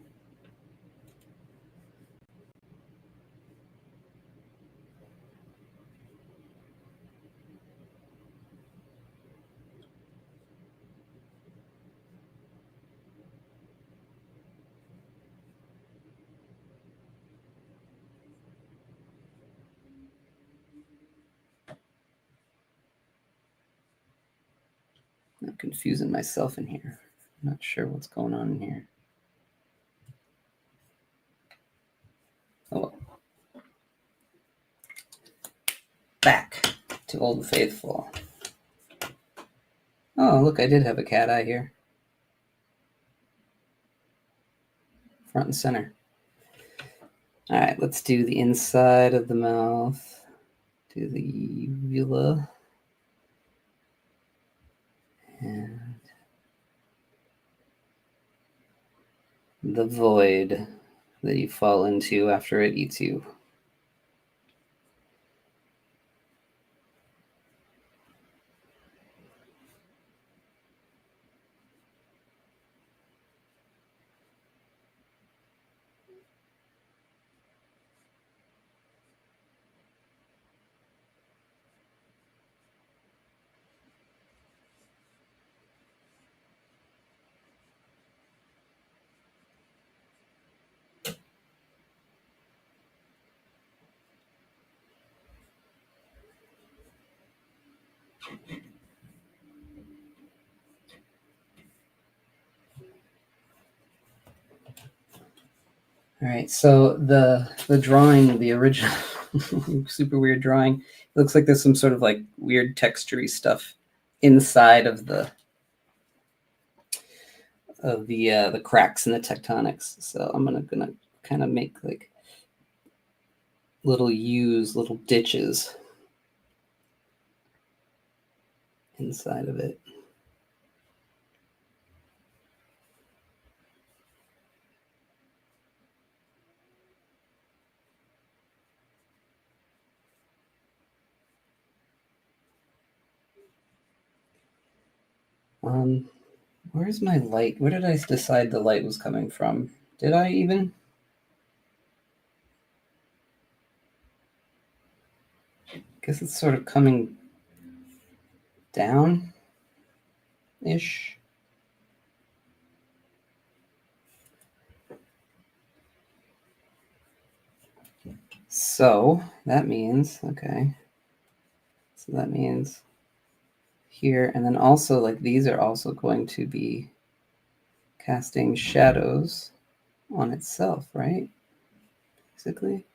I'm confusing myself in here. I'm not sure what's going on in here. Oh, back to Old Faithful. Oh, look, I did have a cat eye here. Front and center. All right, let's do the inside of the mouth. Do the uvula. the void that you fall into after it eats you. All right, so the drawing, the original super weird drawing, it looks like there's some sort of like weird textury stuff inside of the cracks in the tectonics. So I'm gonna kind of make like little U's, little ditches inside of it. Where's my light? Where did I decide the light was coming from? Did I even? Guess it's sort of coming down-ish. So that means, okay. So that means here, and then also like these are also going to be casting shadows on itself, right? Basically.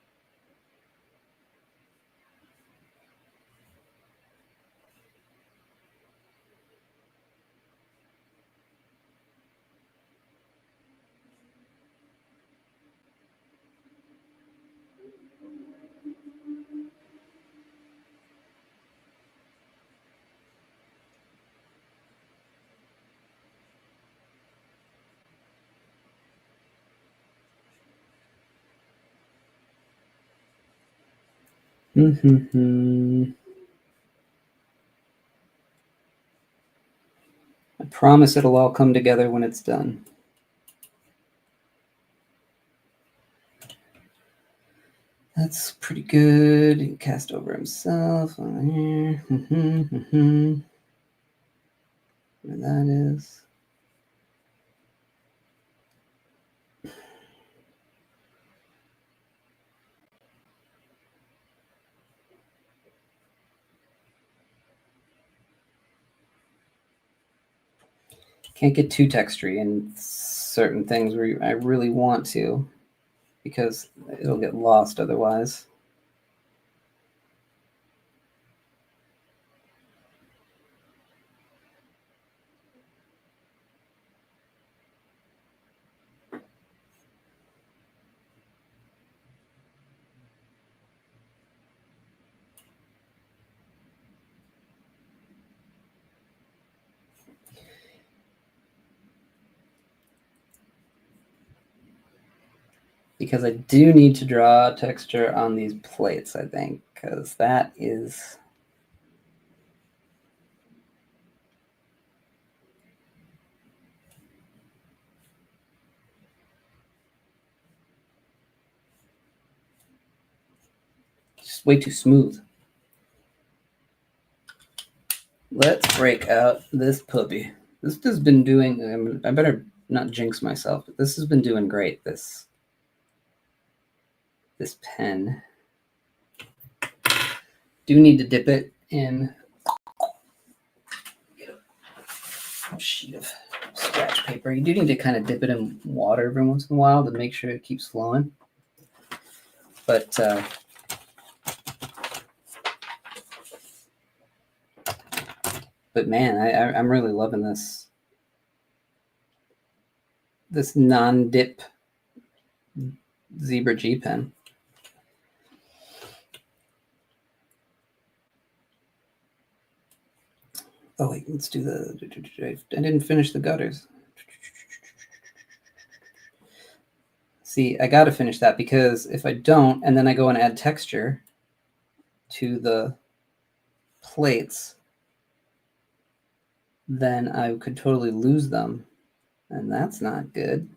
I promise it'll all come together when it's done. That's pretty good. Cast over himself on here. Where that is. Can't get too textury in certain things where I really want to, because it'll get lost otherwise. Because I do need to draw texture on these plates, I think, because that is just way too smooth. Let's break out this puppy. This has been doing, I better not jinx myself, but this has been doing great, this pen. Do need to dip it in a sheet of scratch paper. You do need to kind of dip it in water every once in a while to make sure it keeps flowing. But man, I'm really loving this non-dip Zebra G pen. Oh wait, let's do I didn't finish the gutters. See, I got to finish that because if I don't, and then I go and add texture to the plates, then I could totally lose them, and that's not good.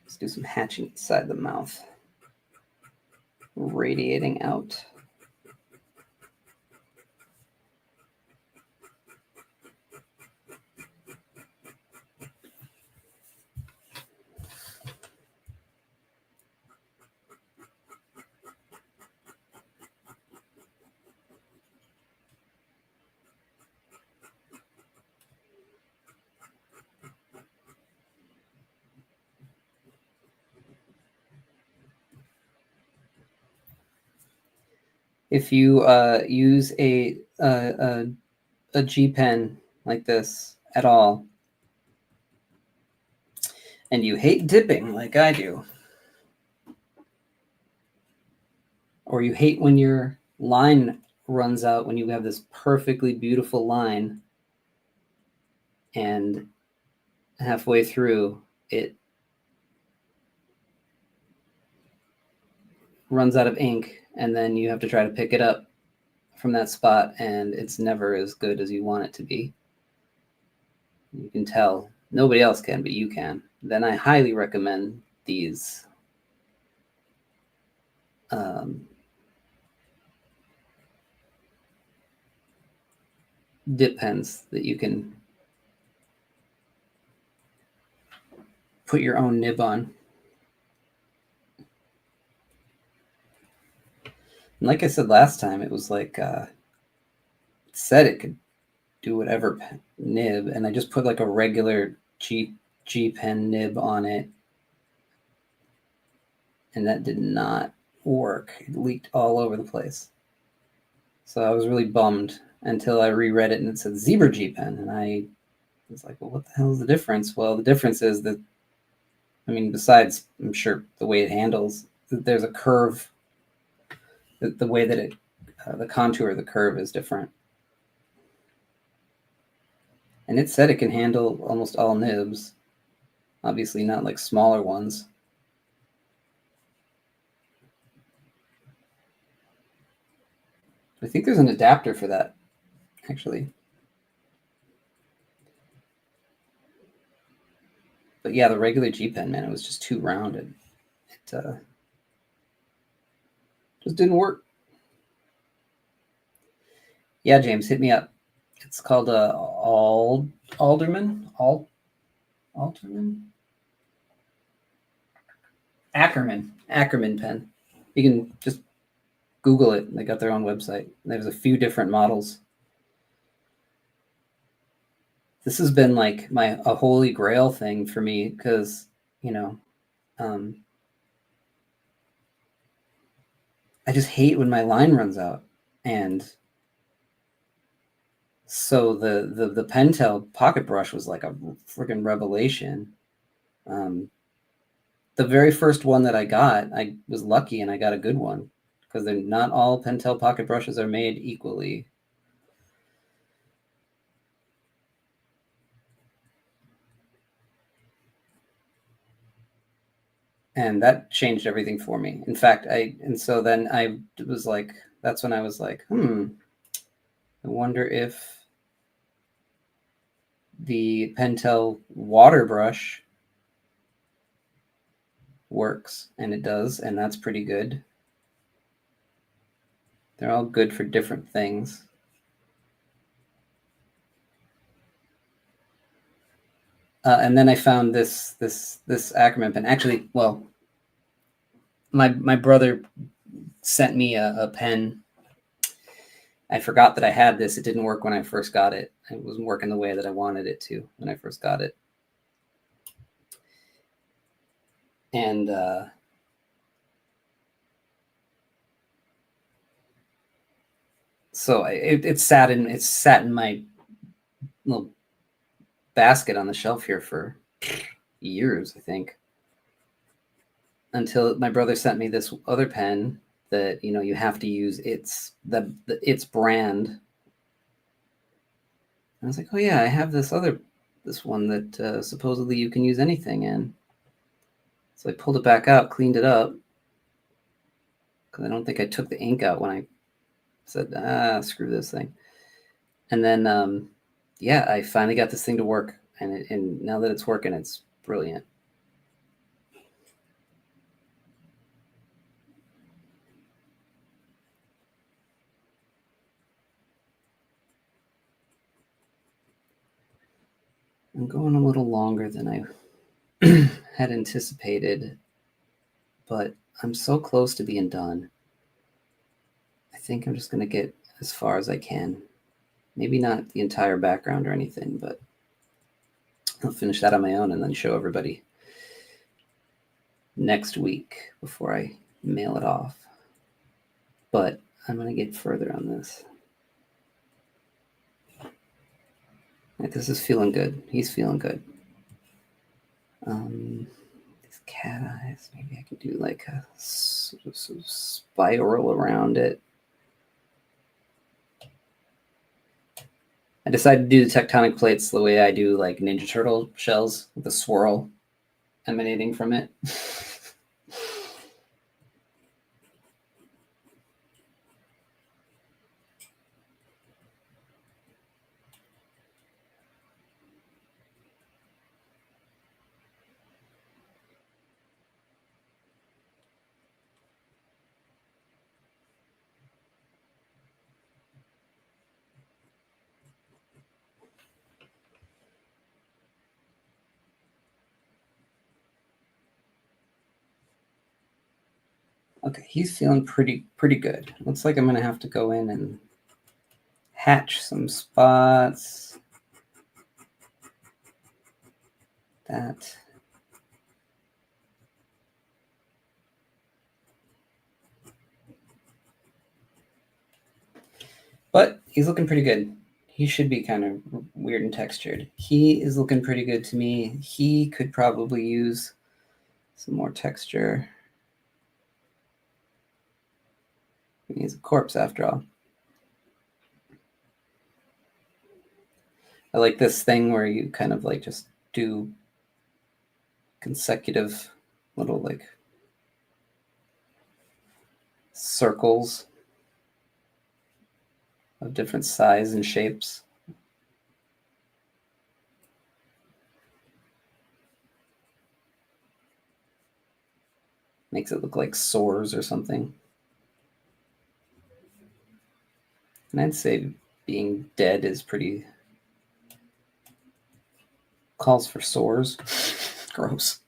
Let's do some hatching inside the mouth, radiating out. If you use a G pen like this at all, and you hate dipping like I do, or you hate when your line runs out when you have this perfectly beautiful line and halfway through it runs out of ink and then you have to try to pick it up from that spot and it's never as good as you want it to be. You can tell. Nobody else can, but you can. Then I highly recommend these dip pens that you can put your own nib on. And like I said last time, it was like it said it could do whatever nib, and I just put like a regular G pen nib on it, and that did not work. It leaked all over the place. So I was really bummed until I reread it and it said Zebra G pen, and I was like, well, what the hell is the difference? Well, the difference is that, I mean, besides, I'm sure the way it handles, there's a curve. The way that it, the contour of the curve is different. And it said it can handle almost all nibs. Obviously not like smaller ones. I think there's an adapter for that, actually. But yeah, the regular G pen, man, it was just too rounded. It just didn't work. Yeah, James, hit me up. It's called Alderman. Alterman? Ackerman pen. You can just Google it. They got their own website. There's a few different models. This has been like a holy grail thing for me because, you know, I just hate when my line runs out. And so the Pentel pocket brush was like a freaking revelation. The very first one that I got, I was lucky and I got a good one because they're not all Pentel pocket brushes are made equally. And that changed everything for me. In fact, so then I was like, that's when I was like, I wonder if the Pentel water brush works, and it does, and that's pretty good. They're all good for different things. And then I found this Ackerman pen. Actually, well, my brother sent me a pen. I forgot that I had this. It didn't work when I first got it. It wasn't working the way that I wanted it to when I first got it. And so it sat in my little basket on the shelf here for years, I think. until my brother sent me this other pen that you have to use its brand. I was like, oh yeah, I have this one that supposedly you can use anything in. So I pulled it back out, cleaned it up, because I don't think I took the ink out when I said, screw this thing. And then, yeah, I finally got this thing to work, and now that it's working, it's brilliant. I'm going a little longer than I had anticipated, but I'm so close to being done. I think I'm just going to get as far as I can. Maybe not the entire background or anything, but I'll finish that on my own and then show everybody next week before I mail it off. But I'm going to get further on this. Like, this is feeling good. He's feeling good. These cat eyes, maybe I can do like a sort of spiral around it. I decided to do the tectonic plates the way I do like Ninja Turtle shells, with a swirl emanating from it. Okay, he's feeling pretty good. Looks like I'm gonna have to go in and hatch some spots. That. But he's looking pretty good. He should be kind of weird and textured. He is looking pretty good to me. He could probably use some more texture. He's a corpse after all. I like this thing where you kind of like just do consecutive little like circles of different size and shapes. Makes it look like sores or something. And I'd say being dead is pretty calls for sores. Gross.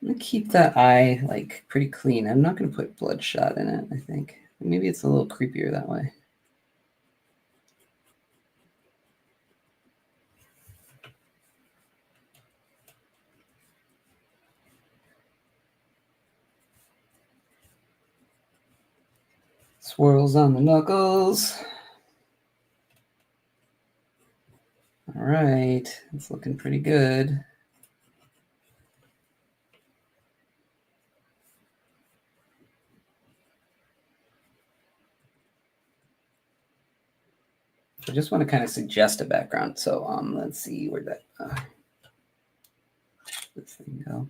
I'm gonna keep that eye like pretty clean. I'm not gonna put bloodshot in it, I think. Maybe it's a little creepier that way. Swirls on the knuckles. All right, it's looking pretty good. I just want to kind of suggest a background. So let's see where that this thing go.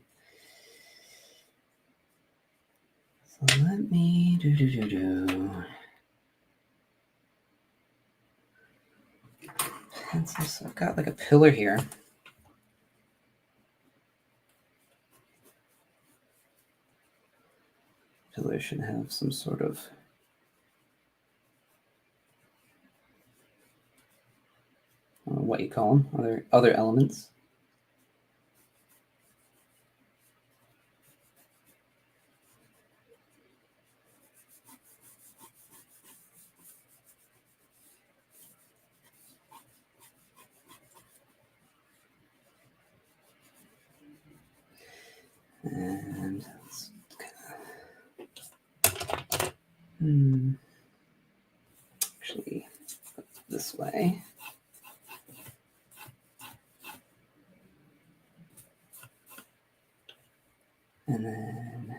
So let me do. So I've got like a pillar here. Pillar should have some sort of what you call them, other elements. And way. And then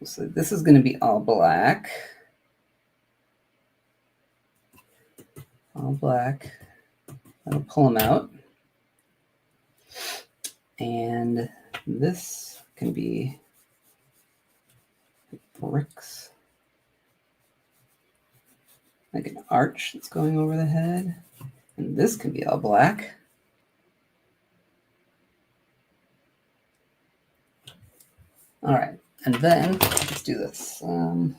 so this is going to be all black. All black. I'll pull them out. And this can be bricks. Like an arch that's going over the head. And this can be all black. All right, and then let's do this. A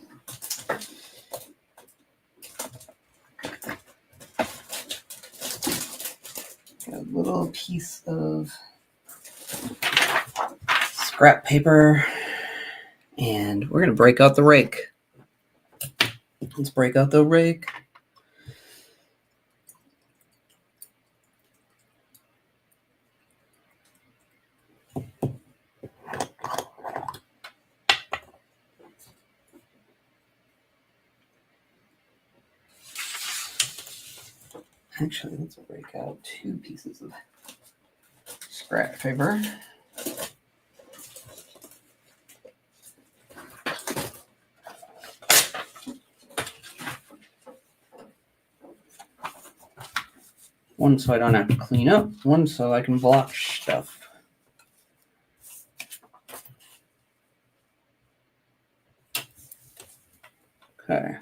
little piece of scrap paper, and we're going to break out the rake. Let's break out the rake. Actually, let's break out 2 pieces of scrap paper. One so I don't have to clean up, one so I can block stuff. Okay.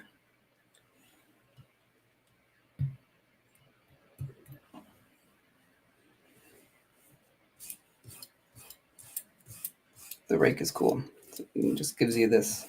The rake is cool. It just gives you this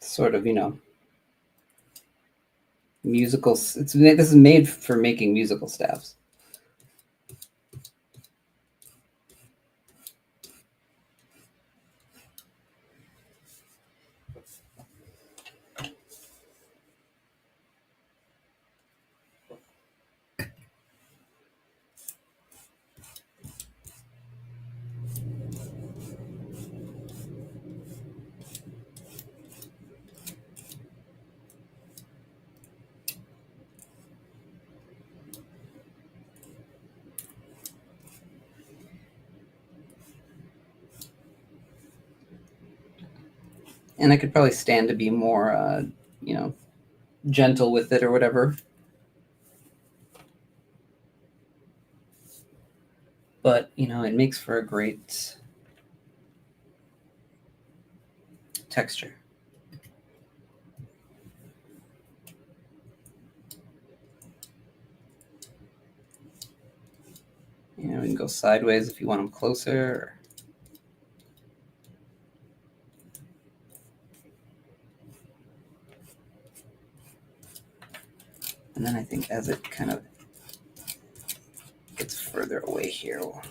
sort of, musical. This is made for making musical staffs. And I could probably stand to be more, gentle with it or whatever. But, it makes for a great texture. We can go sideways if you want them closer. And then I think as it kind of gets further away here, we'll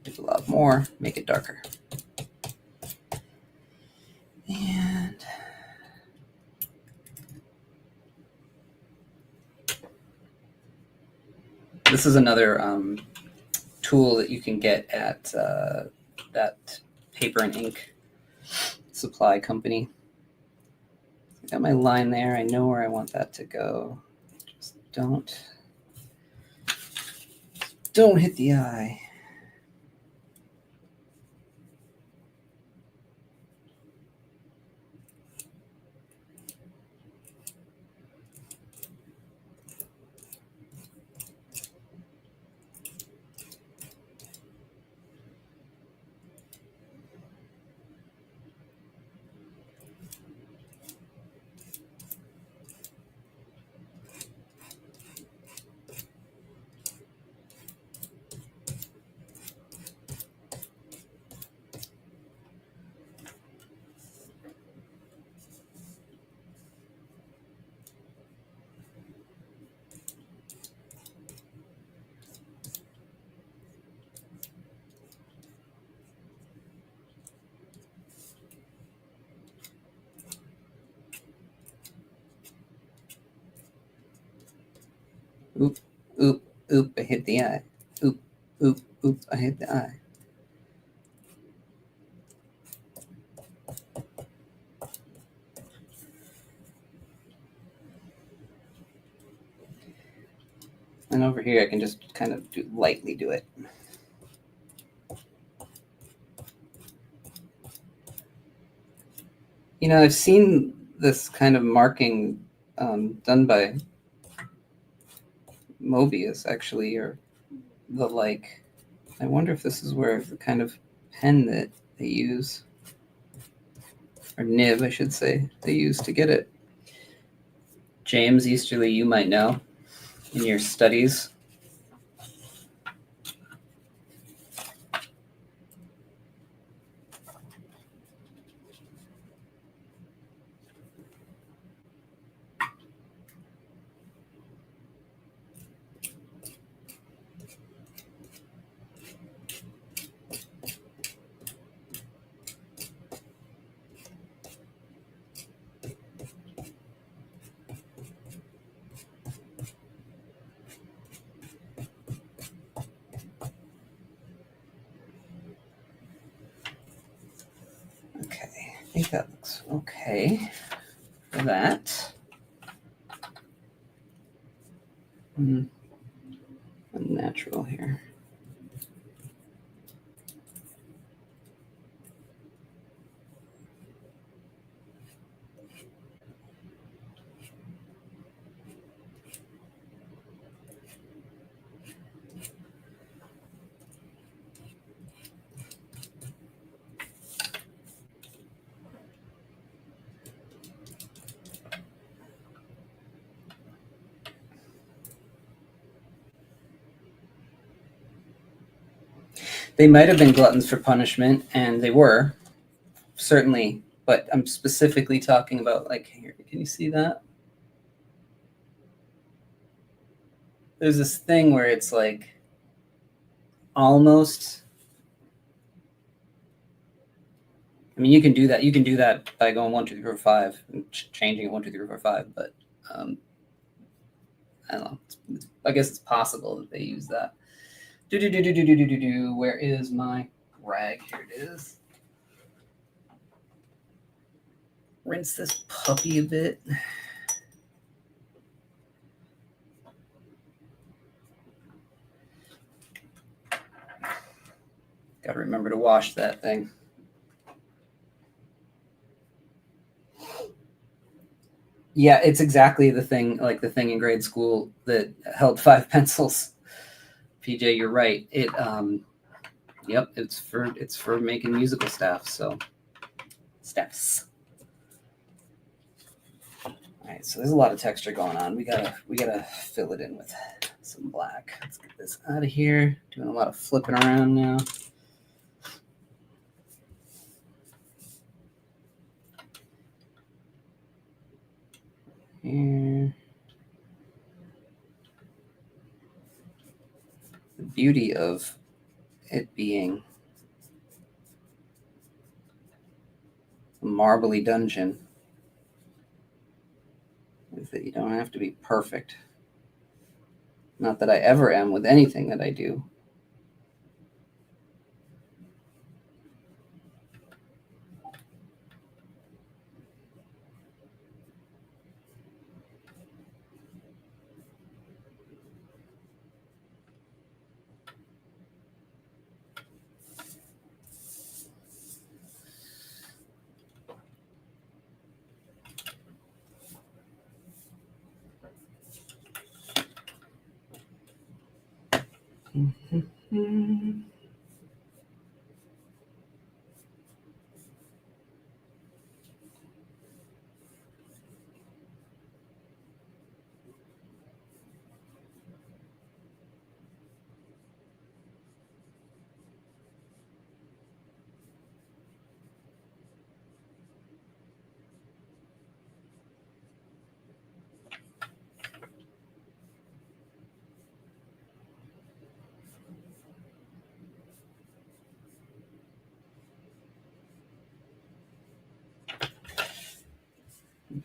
do a lot more, make it darker. And this is another tool that you can get at that paper and ink supply company. I got my line there. I know where I want that to go. Just don't hit the eye. Oop, I hit the eye. Oop, oop, oop, I hit the eye. And over here, I can just kind of lightly do it. You know, I've seen this kind of marking done by Mobius, actually, or the like. I wonder if this is where the kind of pen that they use, or nib, I should say, they use to get it. James Easterly, you might know in your studies. Okay, I think that looks okay for that. Unnatural here. They might have been gluttons for punishment, and they were, certainly, but I'm specifically talking about, like, here, can you see that? There's this thing where it's like almost, I mean, you can do that. You can do that by going 1, 2, 3, 4, 5, and changing it 1, 2, 3, 4, 5. But I don't know. I guess it's possible that they use that. Where is my rag? Here it is. Rinse this puppy a bit. Got to remember to wash that thing. Yeah, it's exactly the thing, like the thing in grade school that held 5 pencils. PJ, you're right. Yep, it's for making musical staff. So staffs. All right, so there's a lot of texture going on. We gotta fill it in with some black. Let's get this out of here. Doing a lot of flipping around now. Here. The beauty of it being a marbly dungeon is that you don't have to be perfect. Not that I ever am with anything that I do.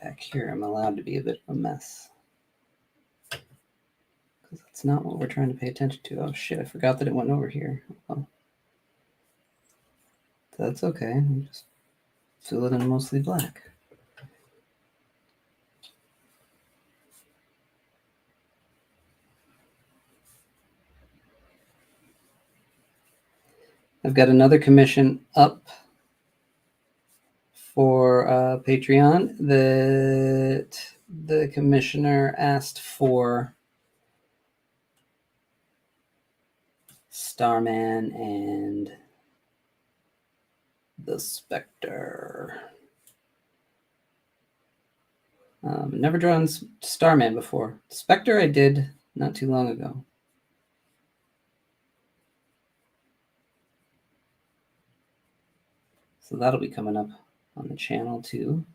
Back here, I'm allowed to be a bit of a mess because It's not what we're trying to pay attention to. Oh shit, I forgot that it went over here. Oh. That's okay. I'll just fill it in mostly black. I've got another commission up for Patreon that the commissioner asked for Starman and the Spectre. Never drawn Starman before. Spectre I did not too long ago. So that'll be coming up on the channel too.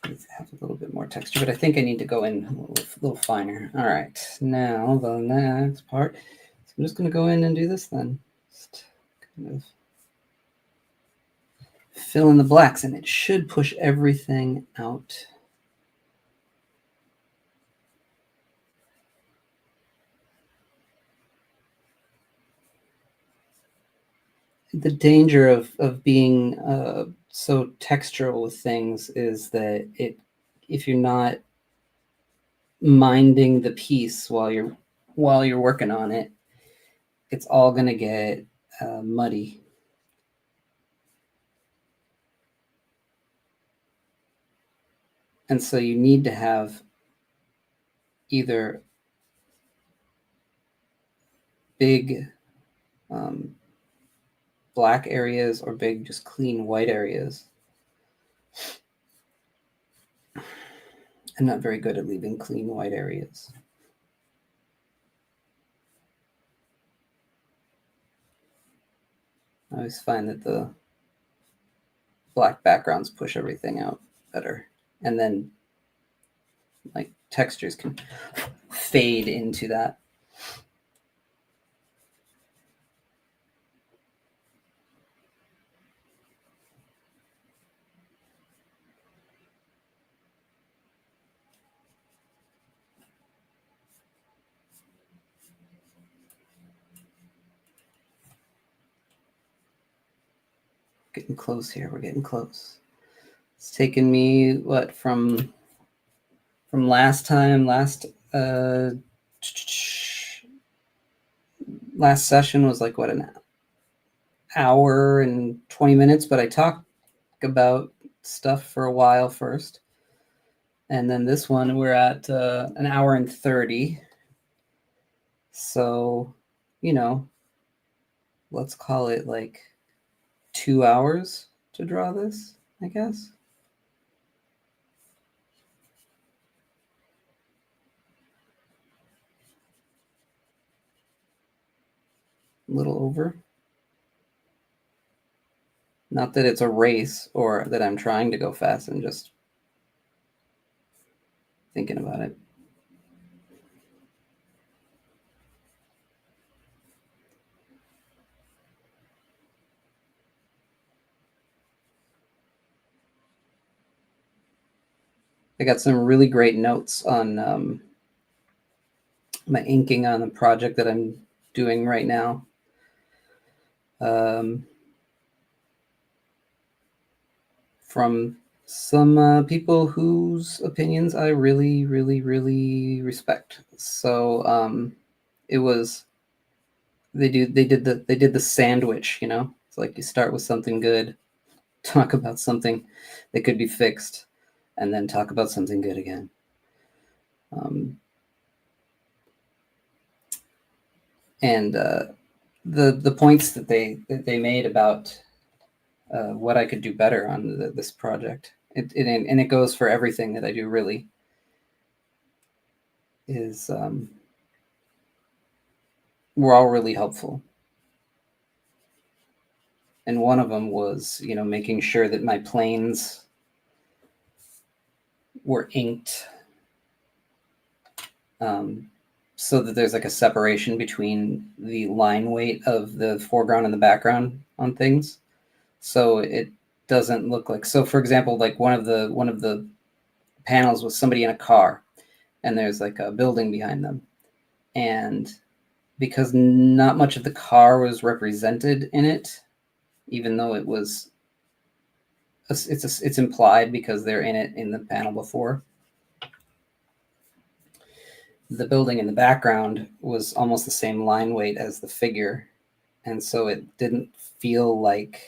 Needs to have a little bit more texture, but I think I need to go in a little finer. All right, now the next part. So I'm just going to go in and do this then. Just kind of fill in the blacks, and it should push everything out. The danger of being so textural with things is that if you're not minding the piece while you're working on it, it's all going to get muddy. And so you need to have either big black areas or big just clean white areas. I'm not very good at leaving clean white areas. I always find that the black backgrounds push everything out better. And then like textures can fade into that. Getting close here. We're getting close. It's taken me from last time, last session was like an hour and 20 minutes, but I talked about stuff for a while first. And then this one we're at an hour and 30. So, let's call it like 2 hours to draw this, I guess. A little over. Not that it's a race or that I'm trying to go fast, I'm just thinking about it. I got some really great notes on my inking on the project that I'm doing right now. From some people whose opinions I really, really, really respect. So it was they did the sandwich. It's like you start with something good, talk about something that could be fixed, and then talk about something good again. And the points that they made about what I could do better on this project, and it goes for everything that I do, really, is were all really helpful. And one of them was, making sure that my planes were inked so that there's like a separation between the line weight of the foreground and the background on things. So it doesn't look like, so for example, like one of the panels was somebody in a car and there's like a building behind them. And because not much of the car was represented in it, even though it was, it's implied because they're in it in the panel before. The building in the background was almost the same line weight as the figure, and so it didn't feel like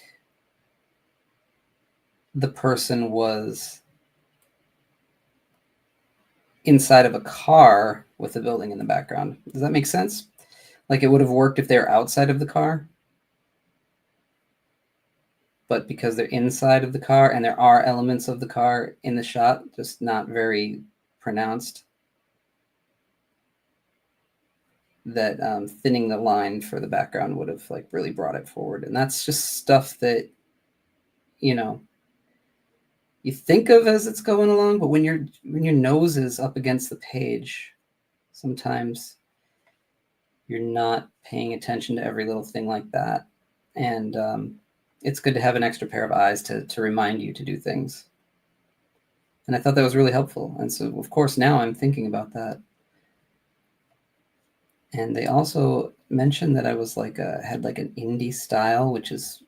the person was inside of a car with the building in the background. Does that make sense? Like it would have worked if they're outside of the car, but because they're inside of the car and there are elements of the car in the shot, just not very pronounced, that thinning the line for the background would have like really brought it forward. And that's just stuff that, you know, you think of as it's going along, but when your nose is up against the page, sometimes you're not paying attention to every little thing like that. And it's good to have an extra pair of eyes to remind you to do things. And I thought that was really helpful. And so, of course, now I'm thinking about that. And they also mentioned that I was like had like an indie style, which is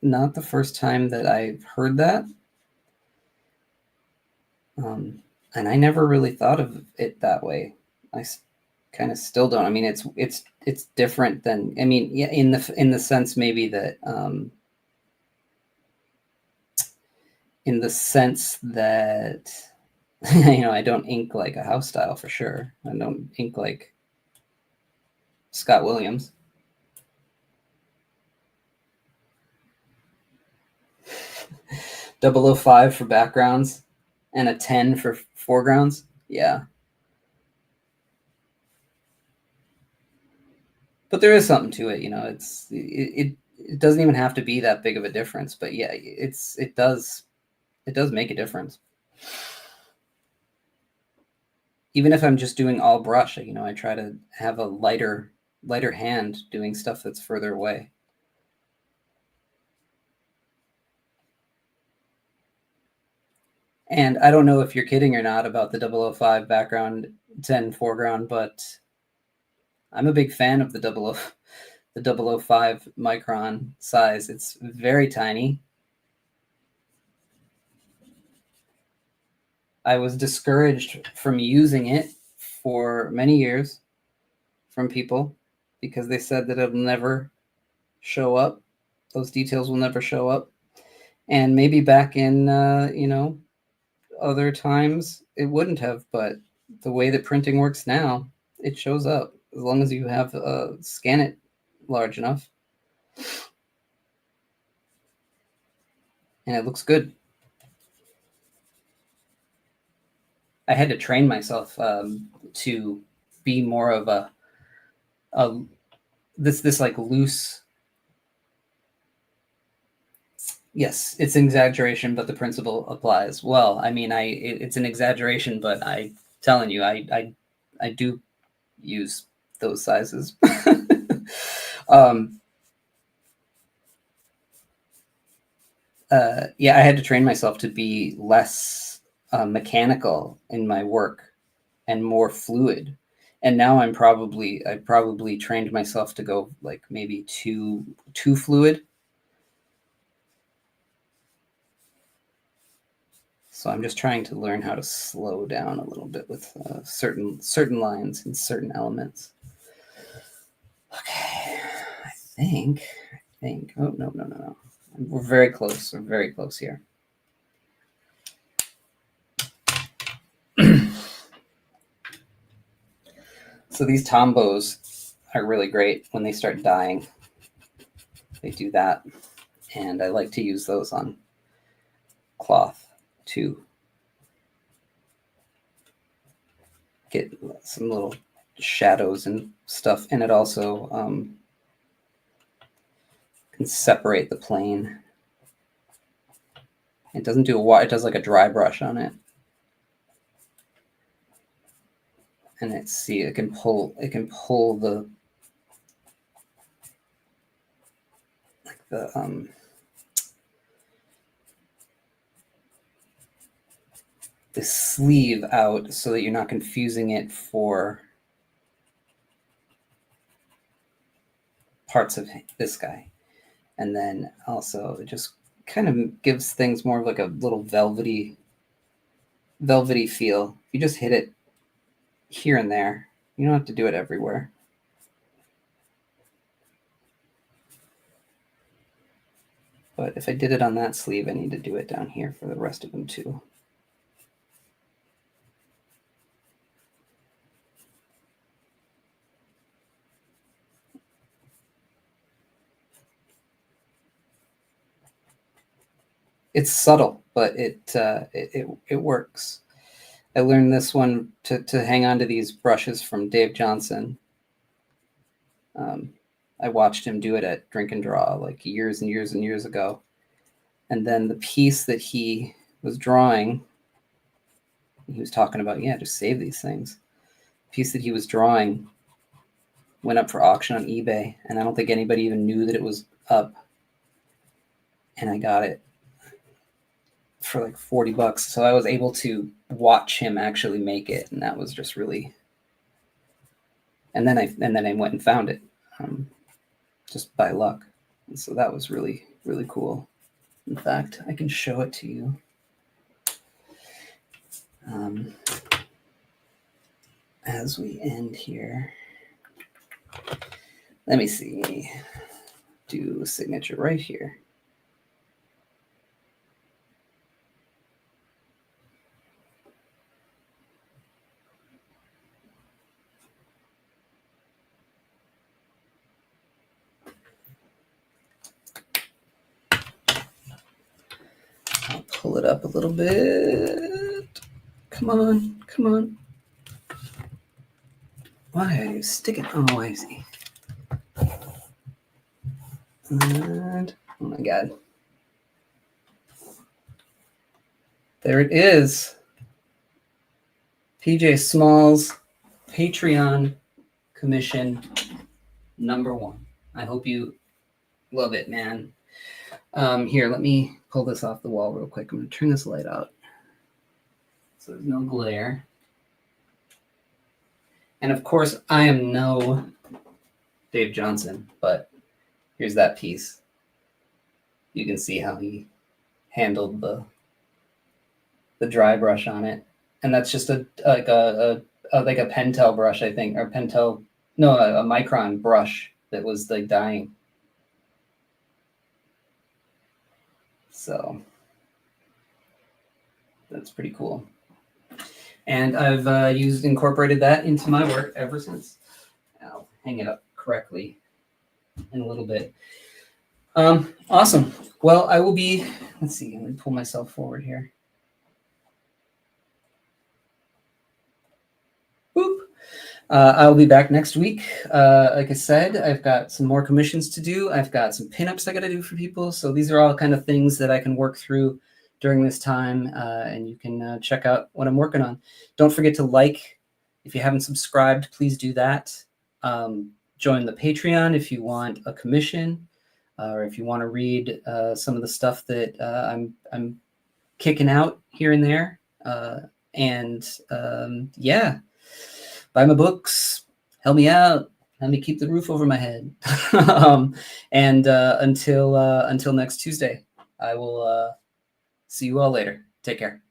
not the first time that I've heard that. And I never really thought of it that way. I kind of still don't. I mean, it's different than, I mean, yeah, in the sense maybe that in the sense that you know, I don't ink like a house style for sure. I don't ink like Scott Williams. 005 for backgrounds and a 10 for foregrounds. Yeah. But there is something to it, you know. It doesn't even have to be that big of a difference, but yeah, it does make a difference. Even if I'm just doing all brush, you know, I try to have a lighter hand doing stuff that's further away. And I don't know if you're kidding or not about the 005 background, 10 foreground, but I'm a big fan of the 005 micron size. It's very tiny. I was discouraged from using it for many years from people because they said that it'll never show up. Those details will never show up. And maybe back in, you know, other times it wouldn't have, but the way that printing works now, it shows up as long as you have scan it large enough, and it looks good. I had to train myself to be more of a this like loose. Yes, it's an exaggeration, but the principle applies. Well, I mean, it's an exaggeration, but I telling you, I do use those sizes. Yeah, I had to train myself to be less mechanical in my work and more fluid. And now I probably trained myself to go like maybe too fluid. So I'm just trying to learn how to slow down a little bit with certain lines and certain elements. Okay, I think. Oh no. We're very close. We're very close here. So these tombos are really great when they start dying. They do that, and I like to use those on cloth to get some little shadows and stuff, and it also can separate the plane. It doesn't do it does like a dry brush on it, And let's see, it can pull the the sleeve out so that you're not confusing it for parts of this guy. And then also it just kind of gives things more of like a little velvety feel. If you just hit it here and there, you don't have to do it everywhere. But if I did it on that sleeve, I need to do it down here for the rest of them too. It's subtle, but it works. I learned this one to hang on to these brushes from Dave Johnson. I watched him do it at Drink and Draw like years and years and years ago. And then the piece that he was drawing, he was talking about, yeah, just save these things. The piece that he was drawing went up for auction on eBay, and I don't think anybody even knew that it was up. And I got it for like $40. So I was able to watch him actually make it, and that was just really. And then I went and found it, just by luck. And so that was really, really cool. In fact, I can show it to you. As we end here, let me see. Do a signature right here. I'll pull it up a little bit. Come on, come on. Why are you sticking? Oh, I see. And, oh my God. There it is. PJ Smalls Patreon commission #1. I hope you love it, man. Here, let me pull this off the wall real quick. I'm going to turn this light out so there's no glare. And of course, I am no Dave Johnson, but here's that piece. You can see how he handled the dry brush on it, and that's just a Pentel brush, I think, or a Micron brush that was like dying. So that's pretty cool. And I've incorporated that into my work ever since. I'll hang it up correctly in a little bit. Awesome. Well, I will be, let's see, let me pull myself forward here. Boop. I'll be back next week. Like I said, I've got some more commissions to do. I've got some pinups I got to do for people. So these are all kind of things that I can work through during this time. And you can check out what I'm working on. Don't forget to like. If you haven't subscribed, please do that. Join the Patreon if you want a commission, or if you want to read some of the stuff that I'm kicking out here and there. Yeah. Buy my books, help me out, let me keep the roof over my head. Until next Tuesday, I will see you all later. Take care.